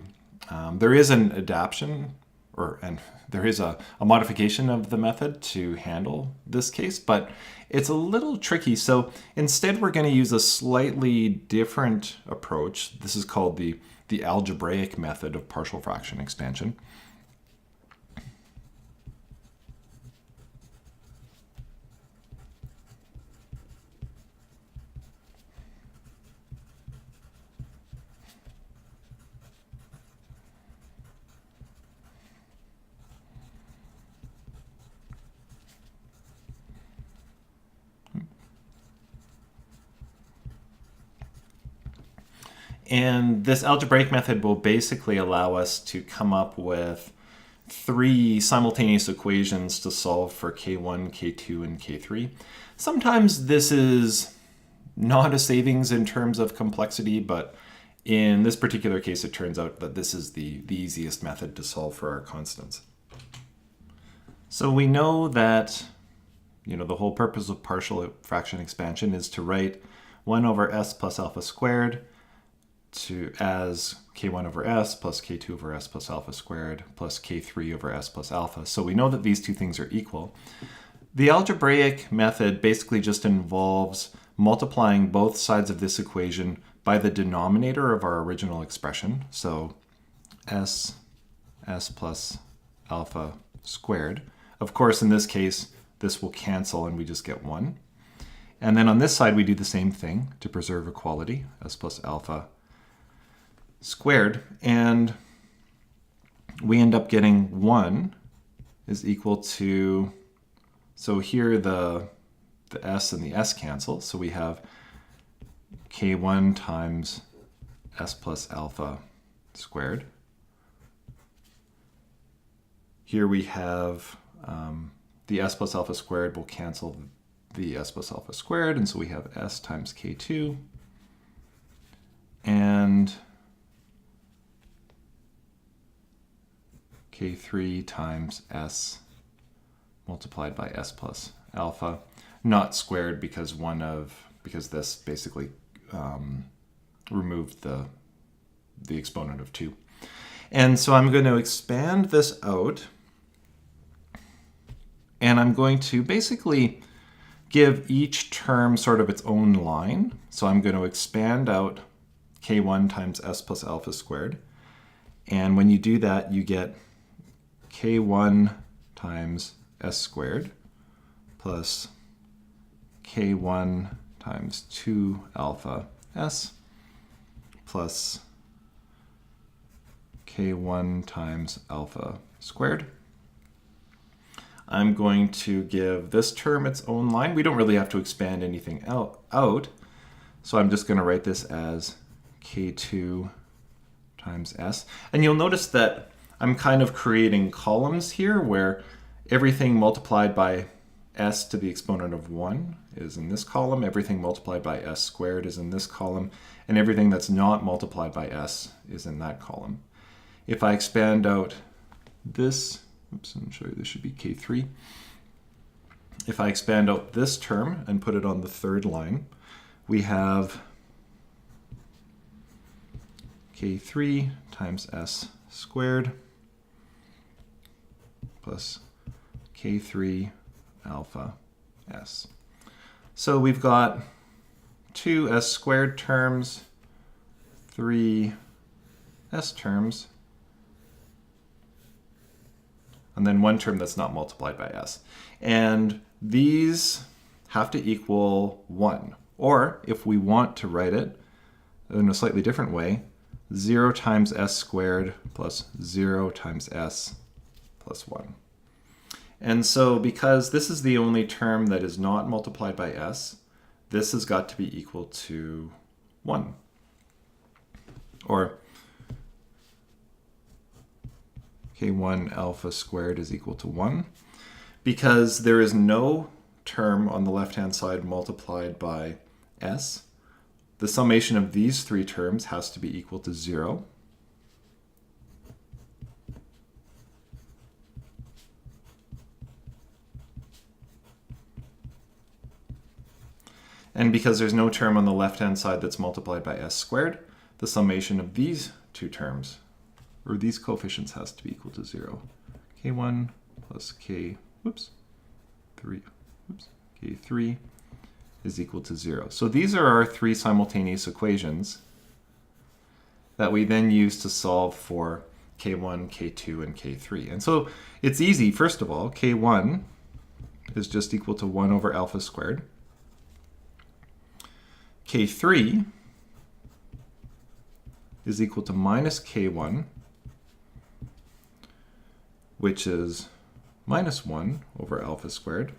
There is an adaptation, and there is a modification of the method to handle this case, but it's a little tricky. So instead, we're going to use a slightly different approach. This is called the algebraic method of partial fraction expansion. And this algebraic method will basically allow us to come up with 3 simultaneous equations to solve for k1, k2, and k3. Sometimes this is not a savings in terms of complexity, but in this particular case, it turns out that this is the easiest method to solve for our constants. So we know that, the whole purpose of partial fraction expansion is to write 1 over s plus alpha squared as k1 over s plus k2 over s plus alpha squared plus k3 over s plus alpha. So we know that these two things are equal. The algebraic method basically just involves multiplying both sides of this equation by the denominator of our original expression. So s plus alpha squared. Of course, in this case, this will cancel and we just get 1. And then on this side, we do the same thing to preserve equality, s plus alpha squared. And we end up getting 1 is equal to, so here the s and the s cancel. So we have k1 times s plus alpha squared. Here we have the s plus alpha squared will cancel the s plus alpha squared, and so we have s times k2. And k3 times s multiplied by s plus alpha, not squared because this basically removed the exponent of 2. And so I'm going to expand this out, and I'm going to basically give each term sort of its own line. So I'm going to expand out k1 times s plus alpha squared. And when you do that, you get k1 times s squared plus k1 times 2 alpha s plus k1 times alpha squared. I'm going to give this term its own line. We don't really have to expand anything out. So I'm just going to write this as k2 times s. And you'll notice that I'm kind of creating columns here where everything multiplied by s to the exponent of 1 is in this column, everything multiplied by s squared is in this column, and everything that's not multiplied by s is in that column. If I expand out this, I'm sure this should be k3. If I expand out this term and put it on the third line, we have k3 times s squared plus k3 alpha s. So we've got 2 s squared terms, 3 s terms, and then one term that's not multiplied by s. And these have to equal 1. Or if we want to write it in a slightly different way, 0 times s squared plus 0 times s plus 1. And so because this is the only term that is not multiplied by s, this has got to be equal to 1. Or k1 alpha squared is equal to 1. Because there is no term on the left-hand side multiplied by s, the summation of these three terms has to be equal to 0. And because there's no term on the left-hand side that's multiplied by s squared, the summation of these two terms, or these coefficients, has to be equal to 0. k1 plus k3 is equal to 0. So these are our three simultaneous equations that we then use to solve for k1, k2, and k3. And so it's easy. First of all, k1 is just equal to 1 over alpha squared. k3 is equal to minus k1, which is minus 1 over alpha squared.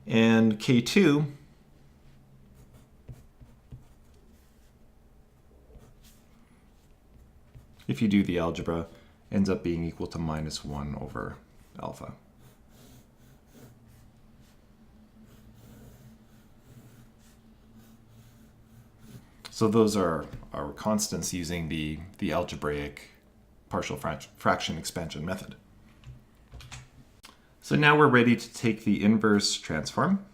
And k2 if you do the algebra, ends up being equal to minus 1 over alpha. So those are our constants using the algebraic partial fraction expansion method. So now we're ready to take the inverse transform.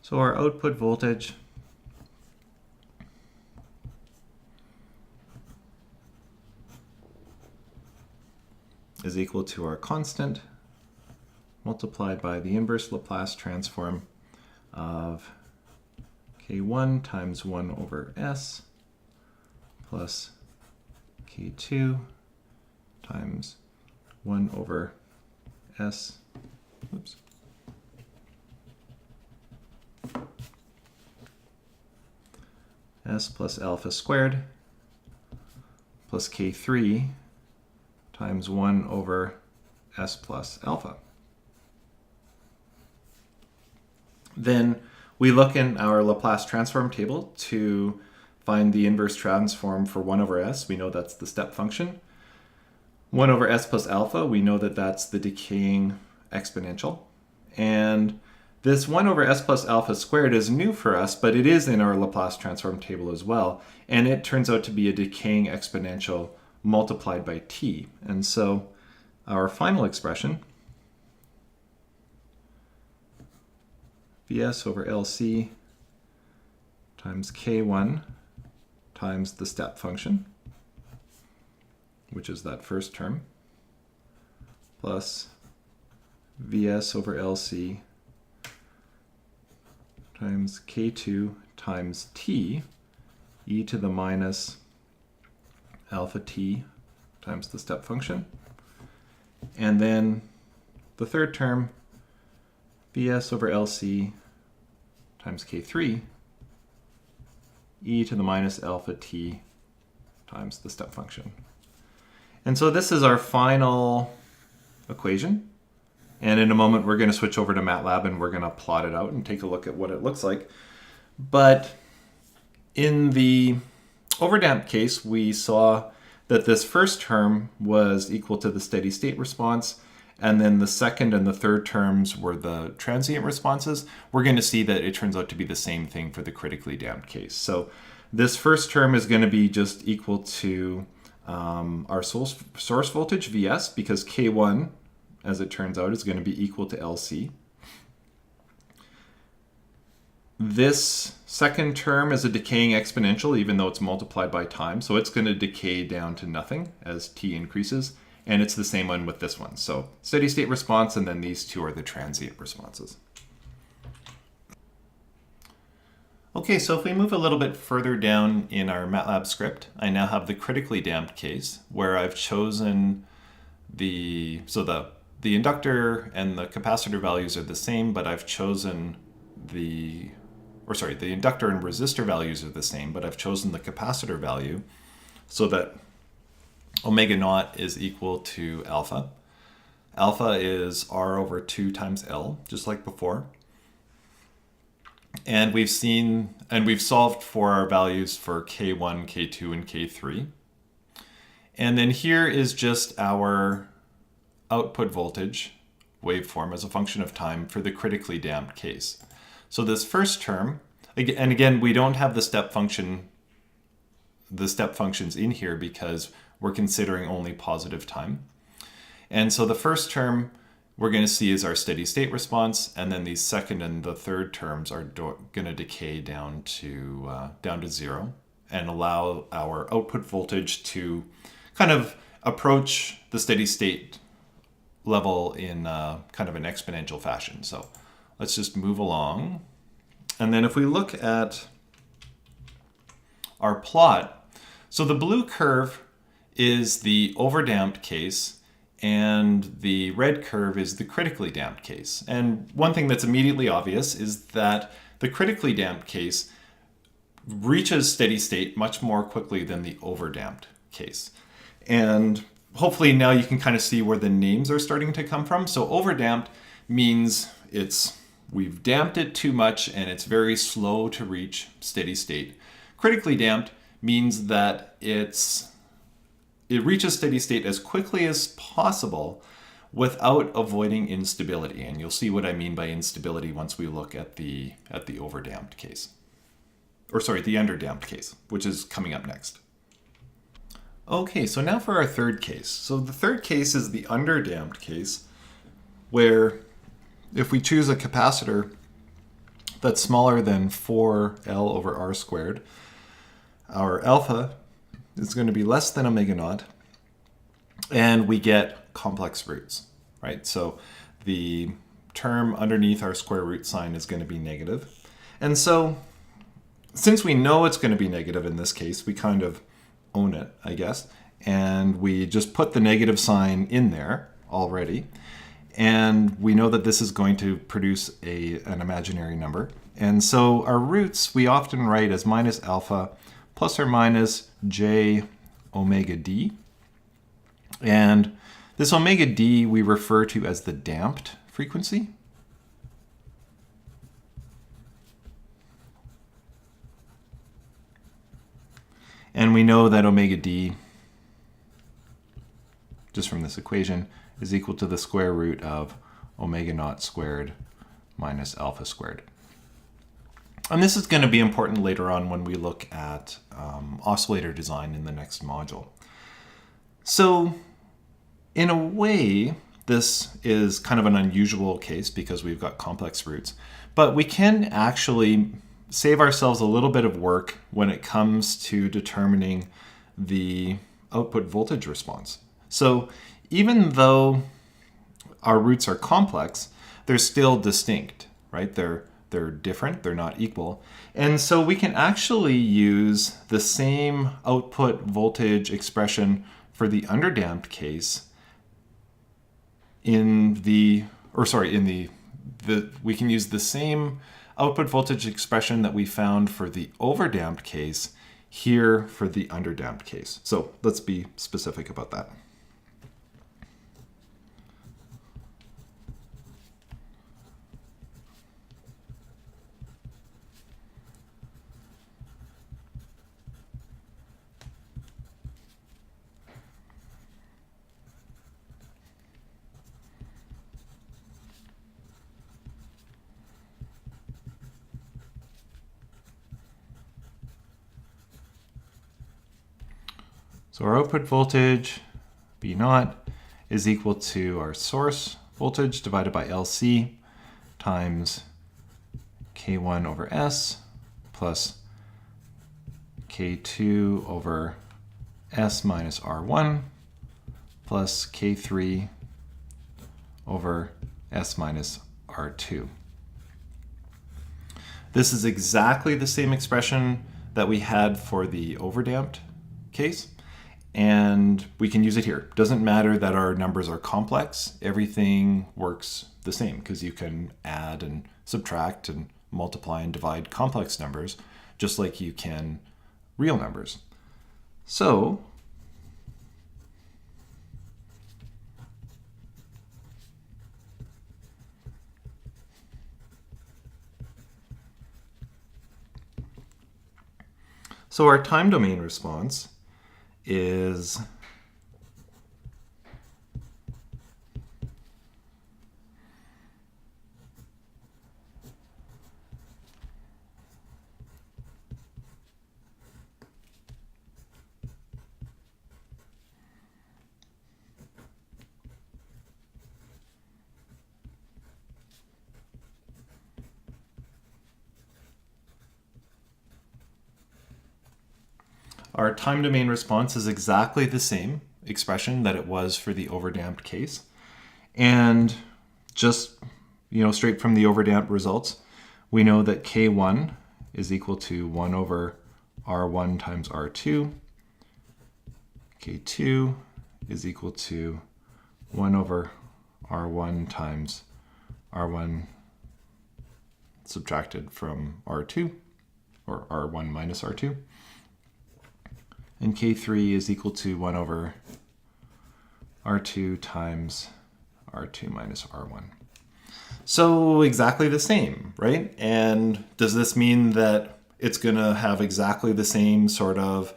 So our output voltage is equal to our constant multiplied by the inverse Laplace transform of k1 times 1 over s plus k2 times 1 over s, oops, s plus alpha squared plus k3 times 1 over s plus alpha. Then we look in our Laplace transform table to find the inverse transform for 1 over s. We know that's the step function. 1 over s plus alpha, we know that that's the decaying exponential. And this 1 over s plus alpha squared is new for us, but it is in our Laplace transform table as well. And it turns out to be a decaying exponential multiplied by t. And so our final expression, Vs over LC times K1 times the step function, which is that first term, plus Vs over LC times K2 times t, e to the minus alpha t times the step function. And then the third term, Vs over Lc times K3, e to the minus alpha t times the step function. And so this is our final equation. And in a moment, we're going to switch over to MATLAB and we're going to plot it out and take a look at what it looks like. But in the overdamped case, we saw that this first term was equal to the steady state response, and then the second and the third terms were the transient responses. We're going to see that it turns out to be the same thing for the critically damped case. So this first term is going to be just equal to our source voltage, Vs, because K1, as it turns out, is going to be equal to Lc. This second term is a decaying exponential, even though it's multiplied by time. So it's going to decay down to nothing as t increases. And it's the same one with this one. So steady state response, and then these two are the transient responses. Okay, so if we move a little bit further down in our MATLAB script, I now have the critically damped case where I've chosen the inductor and the capacitor values are the same, but I've chosen the inductor and resistor values are the same, but I've chosen the capacitor value so that omega naught is equal to alpha. Alpha is R over 2 times L, just like before. And we've solved for our values for K1, K2, and K3. And then here is just our output voltage waveform as a function of time for the critically damped case. So this first term, and again, we don't have the step functions in here because we're considering only positive time. And so the first term we're going to see is our steady state response, and then the second and the third terms are going to decay down to zero and allow our output voltage to kind of approach the steady state level in kind of an exponential fashion. So let's just move along. And then if we look at our plot, so the blue curve is the overdamped case, and the red curve is the critically damped case. And one thing that's immediately obvious is that the critically damped case reaches steady state much more quickly than the overdamped case. And hopefully now you can kind of see where the names are starting to come from. So overdamped means it's we've damped it too much and it's very slow to reach steady state. Critically damped means that it reaches steady state as quickly as possible without avoiding instability. And you'll see what I mean by instability once we look at the overdamped case. Or sorry, the underdamped case, which is coming up next. Okay, so now for our third case. So the third case is the underdamped case, where if we choose a capacitor that's smaller than 4L over R squared, our alpha is going to be less than omega naught, and we get complex roots, right? So the term underneath our square root sign is going to be negative. And so since we know it's going to be negative in this case, we kind of own it, I guess, and we just put the negative sign in there already. And we know that this is going to produce an imaginary number. And so our roots we often write as minus alpha plus or minus j omega d. And this omega d we refer to as the damped frequency. And we know that omega d, just from this equation, is equal to the square root of omega naught squared minus alpha squared. And this is going to be important later on when we look at oscillator design in the next module. So in a way, this is kind of an unusual case because we've got complex roots, but we can actually save ourselves a little bit of work when it comes to determining the output voltage response. So even though our roots are complex, they're still distinct, right? They're different, they're not equal. And so we can actually use the same output voltage expression for the underdamped case we can use the same output voltage expression that we found for the overdamped case here for the underdamped case. So let's be specific about that. So our output voltage, V naught, is equal to our source voltage divided by LC times K1 over S plus K2 over S minus R1 plus K3 over S minus R2. This is exactly the same expression that we had for the overdamped case, and we can use it here. Doesn't matter that our numbers are complex, everything works the same because you can add and subtract and multiply and divide complex numbers just like you can real numbers. So our time domain response is our time domain response is exactly the same expression that it was for the overdamped case. And just, straight from the overdamped results, we know that K1 is equal to 1 over R1 times R2. K2 is equal to 1 over R1 times R1 subtracted from R2, or R1 minus R2. And K3 is equal to 1 over R2 times R2 minus R1. So exactly the same, right? And does this mean that it's going to have exactly the same sort of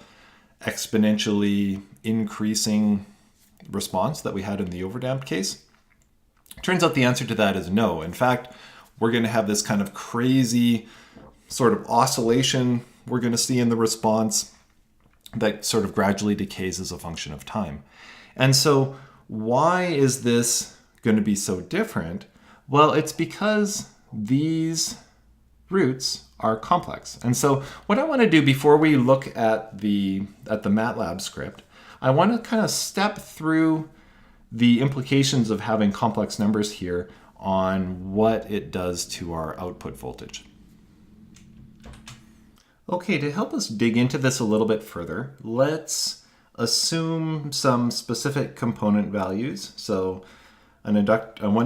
exponentially increasing response that we had in the overdamped case? Turns out the answer to that is no. In fact, we're going to have this kind of crazy sort of oscillation we're going to see in the response that sort of gradually decays as a function of time. And so why is this going to be so different? Well, it's because these roots are complex. And so what I want to do before we look at the MATLAB script, I want to kind of step through the implications of having complex numbers here on what it does to our output voltage. Okay, to help us dig into this a little bit further, let's assume some specific component values. So a 1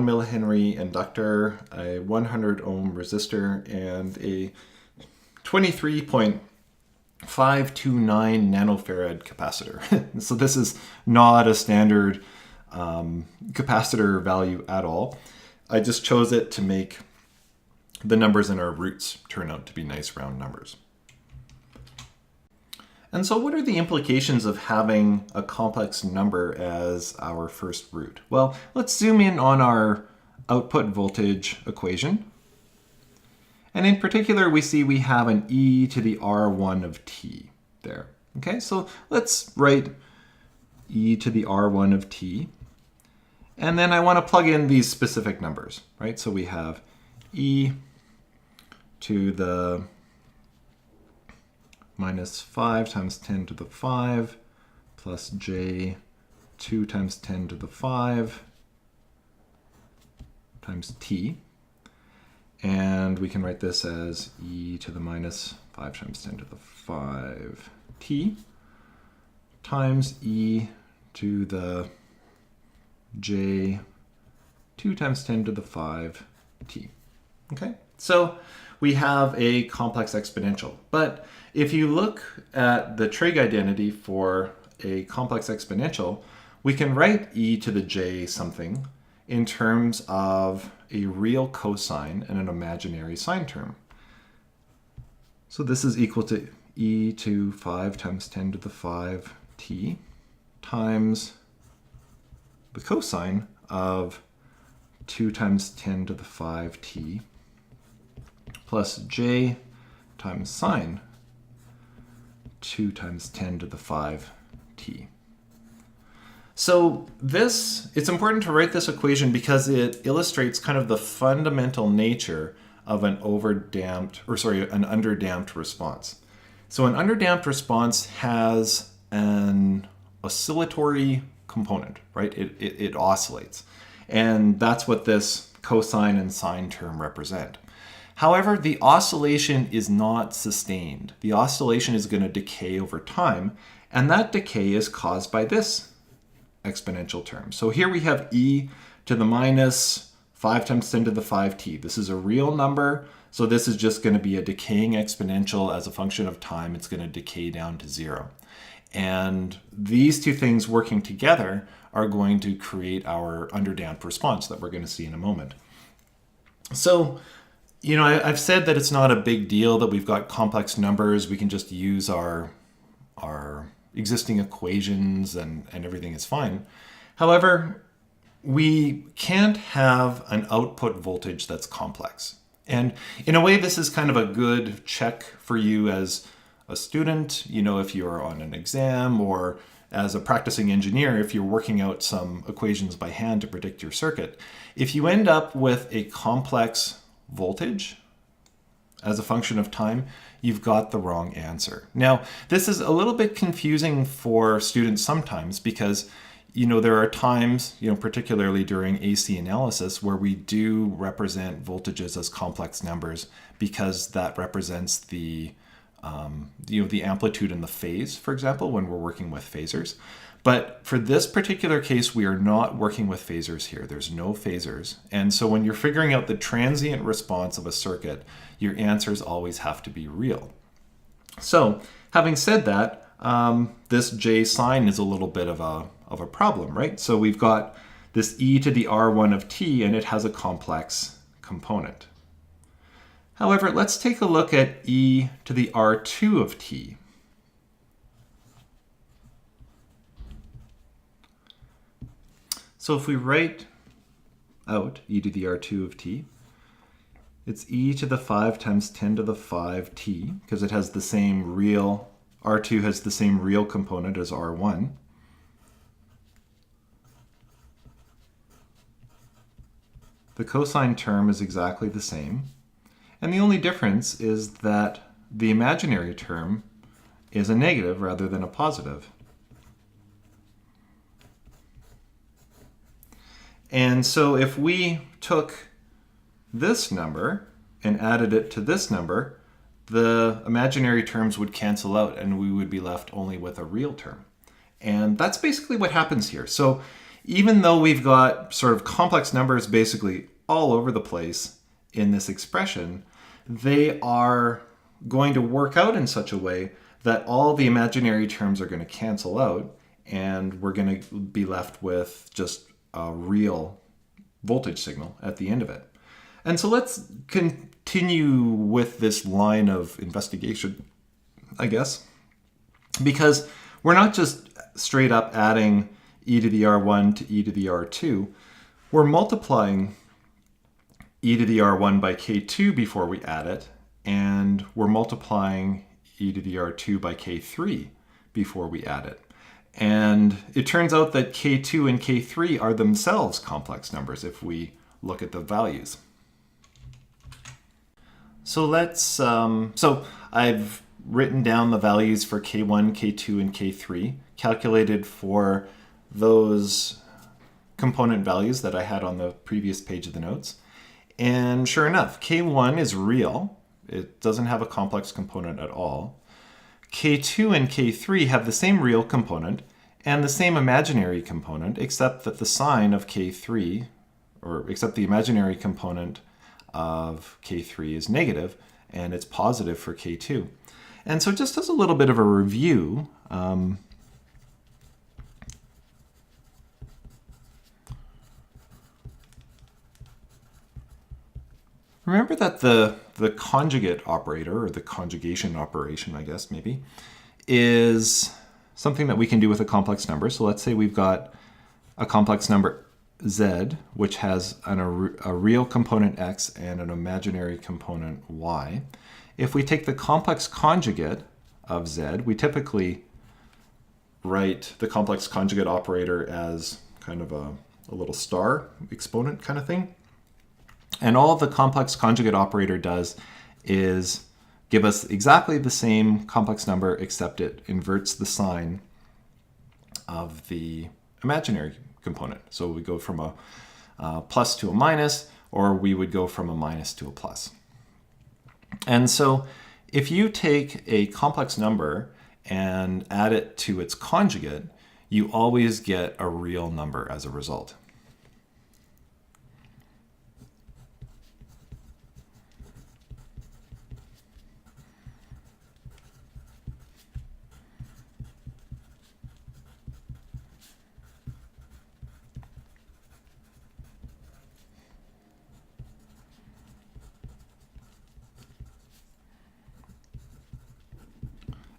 millihenry inductor, a 100 ohm resistor, and a 23.529 nanofarad capacitor. So this is not a standard capacitor value at all. I just chose it to make the numbers in our roots turn out to be nice round numbers. And so what are the implications of having a complex number as our first root? Well, let's zoom in on our output voltage equation. And in particular, we see we have an e to the r1 of t there. Okay, so let's write e to the r1 of t. And then I want to plug in these specific numbers, right? So we have e to the minus 5 times 10 to the 5 plus j 2 times 10 to the 5 times t. And we can write this as e to the minus 5 times 10 to the 5 t times e to the j 2 times 10 to the 5 t. Okay, so we have a complex exponential. But if you look at the trig identity for a complex exponential, we can write e to the j something in terms of a real cosine and an imaginary sine term. So this is equal to e to 5 times 10 to the 5 t times the cosine of 2 times 10 to the 5 t plus j times sine 2 times 10 to the 5 t. So it's important to write this equation because it illustrates kind of the fundamental nature of an underdamped response. So an underdamped response has an oscillatory component, right? It oscillates. And that's what this cosine and sine term represent. However, the oscillation is not sustained. The oscillation is going to decay over time, and that decay is caused by this exponential term. So here we have e to the minus 5 times 10 to the 5t. This is a real number, so this is just going to be a decaying exponential as a function of time. It's going to decay down to 0. And these two things working together are going to create our underdamped response that we're going to see in a moment. So, you know, I've said that it's not a big deal that we've got complex numbers. We can just use our existing equations and everything is fine. However, we can't have an output voltage that's complex. And in a way, this is kind of a good check for you as a student, you know, if you're on an exam, or as a practicing engineer, if you're working out some equations by hand to predict your circuit. If you end up with a complex voltage as a function of time, you've got the wrong answer. Now, this is a little bit confusing for students sometimes because, you know, there are times, you know, particularly during AC analysis, where we do represent voltages as complex numbers because that represents the the amplitude and the phase, for example, when we're working with phasors. But for this particular case, we are not working with phasors here. There's no phasors. And so when you're figuring out the transient response of a circuit, your answers always have to be real. So having said that, this J sine is a little bit of a problem, right? So we've got this e to the r1 of t, and it has a complex component. However, let's take a look at e to the r2 of t. So if we write out e to the r2 of t, it's e to the 5 times 10 to the 5t, because it has the same real, r2 has the same real component as r1. The cosine term is exactly the same, and the only difference is that the imaginary term is a negative rather than a positive. And so if we took this number and added it to this number, the imaginary terms would cancel out and we would be left only with a real term. And that's basically what happens here. So even though we've got sort of complex numbers basically all over the place in this expression, they are going to work out in such a way that all the imaginary terms are going to cancel out and we're going to be left with just a real voltage signal at the end of it. And so let's continue with this line of investigation, I guess, because we're not just straight up adding e to the r1 to e to the r2. We're multiplying e to the r1 by k2 before we add it, and we're multiplying e to the r2 by k3 before we add it. And it turns out that k2 and k3 are themselves complex numbers if we look at the values. So so I've written down the values for k1, k2, and k3, calculated for those component values that I had on the previous page of the notes. And sure enough, k1 is real. It doesn't have a complex component at all. K2 and K3 have the same real component and the same imaginary component, except that the sign of K3, or except the imaginary component of K3 is negative, and it's positive for K2. And so just as a little bit of a review, remember that the conjugate operator, or the conjugation operation, I guess maybe, is something that we can do with a complex number. So let's say we've got a complex number z, which has a real component x and an imaginary component y. If we take the complex conjugate of z, we typically write the complex conjugate operator as kind of a little star exponent kind of thing. And all the complex conjugate operator does is give us exactly the same complex number, except it inverts the sign of the imaginary component. So we go from a plus to a minus, or we would go from a minus to a plus. And so if you take a complex number and add it to its conjugate, you always get a real number as a result.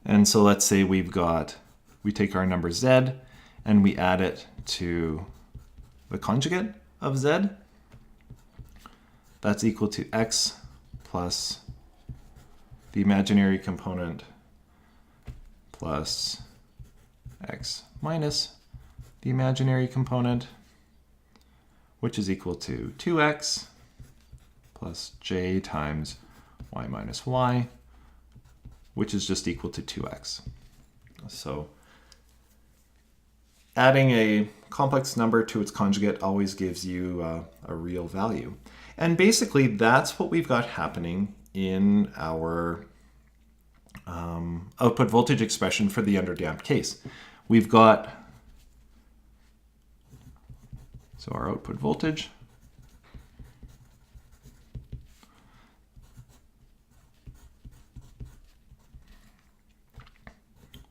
And so let's say we take our number z and we add it to the conjugate of z. That's equal to x plus the imaginary component plus x minus the imaginary component, which is equal to 2x plus j times y minus y, which is just equal to 2x. So adding a complex number to its conjugate always gives you a real value. And basically that's what we've got happening in our output voltage expression for the underdamped case. We've got, so our output voltage,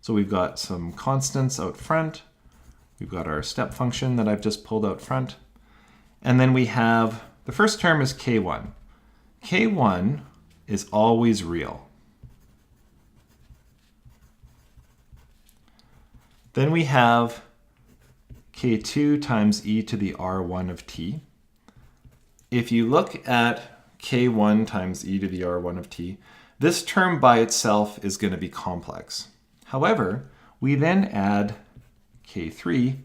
so we've got some constants out front. We've got our step function that I've just pulled out front. And then we have The first term is k1. K1 is always real. Then we have k2 times e to the r1 of t. If you look at k1 times e to the r1 of t, this term by itself is going to be complex. However, we then add k3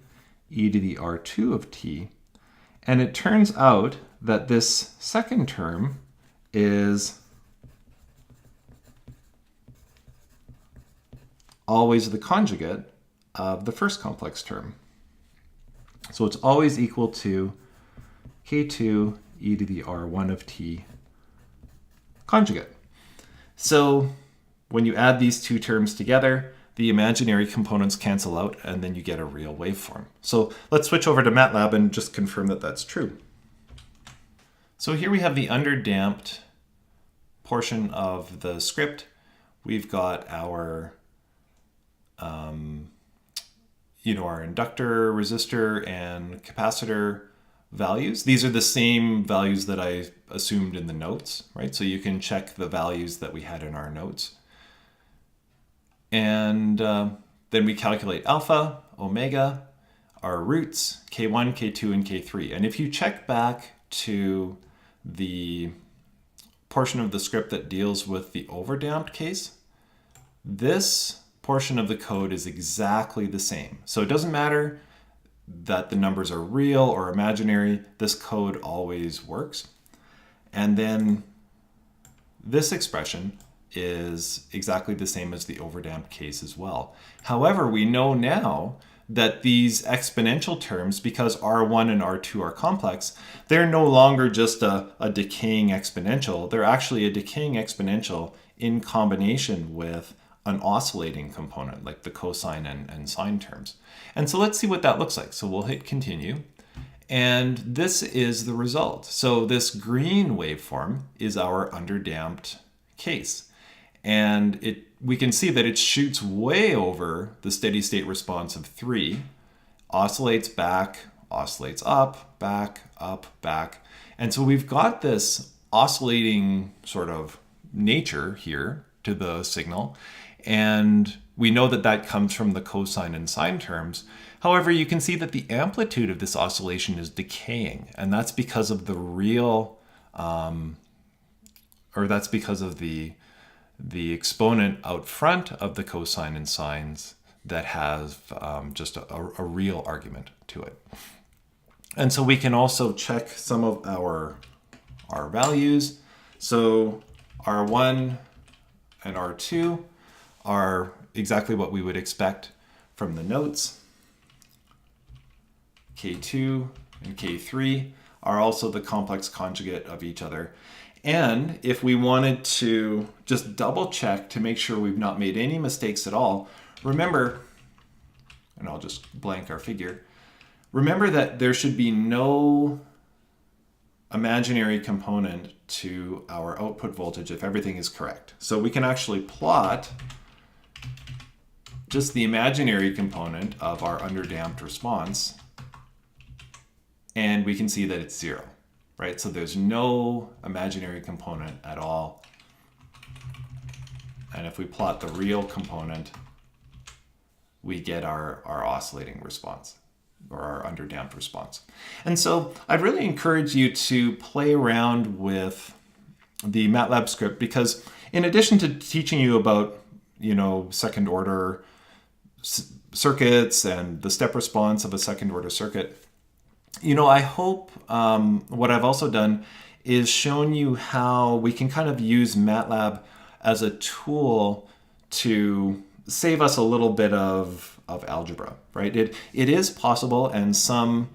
e to the r2 of t, and it turns out that this second term is always the conjugate of the first complex term. So it's always equal to k2 e to the r1 of t conjugate. So when you add these two terms together, the imaginary components cancel out, and then you get a real waveform. So let's switch over to MATLAB and just confirm that that's true. So here we have the underdamped portion of the script. We've got our our inductor, resistor, and capacitor values. These are the same values that I assumed in the notes, right? So you can check the values that we had in our notes. And then we calculate alpha, omega, our roots, k1, k2, and k3. And if you check back to the portion of the script that deals with the overdamped case, this portion of the code is exactly the same. So it doesn't matter that the numbers are real or imaginary, this code always works. And then this expression is exactly the same as the overdamped case as well. However, we know now that these exponential terms, because R1 and R2 are complex, they're no longer just a decaying exponential. They're actually a decaying exponential in combination with an oscillating component, like the cosine and sine terms. And so let's see what that looks like. So we'll hit continue. And this is the result. So this green waveform is our underdamped case. And we can see that it shoots way over the steady state response of 3, oscillates back, oscillates up, back. And so we've got this oscillating sort of nature here to the signal. And we know that that comes from the cosine and sine terms. However, you can see that the amplitude of this oscillation is decaying. And that's because of the real, that's because of the exponent out front of the cosine and sines that has just a real argument to it. And so we can also check some of our values. So R1 and R2 are exactly what we would expect from the notes. K2 and K3 are also the complex conjugate of each other. And if we wanted to just double check to make sure we've not made any mistakes at all, remember, and I'll just blank our figure, remember that there should be no imaginary component to our output voltage if everything is correct. So we can actually plot just the imaginary component of our underdamped response, and we can see that it's 0. Right? So there's no imaginary component at all. And if we plot the real component, we get our oscillating response, or our underdamped response. And so I'd really encourage you to play around with the MATLAB script, because in addition to teaching you about, second order circuits and the step response of a second order circuit, I hope what I've also done is shown you how we can kind of use MATLAB as a tool to save us a little bit of algebra, right? It is possible, and some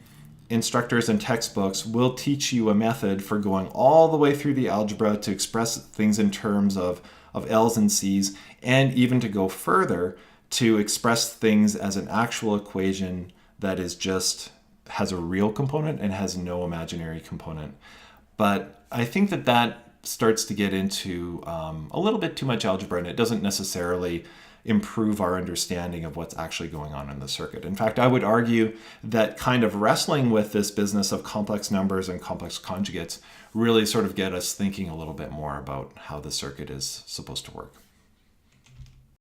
instructors and textbooks will teach you a method for going all the way through the algebra to express things in terms of L's and C's, and even to go further to express things as an actual equation that is just has a real component and has no imaginary component. But I think that starts to get into a little bit too much algebra, and it doesn't necessarily improve our understanding of what's actually going on in the circuit. In fact, I would argue that kind of wrestling with this business of complex numbers and complex conjugates really sort of get us thinking a little bit more about how the circuit is supposed to work.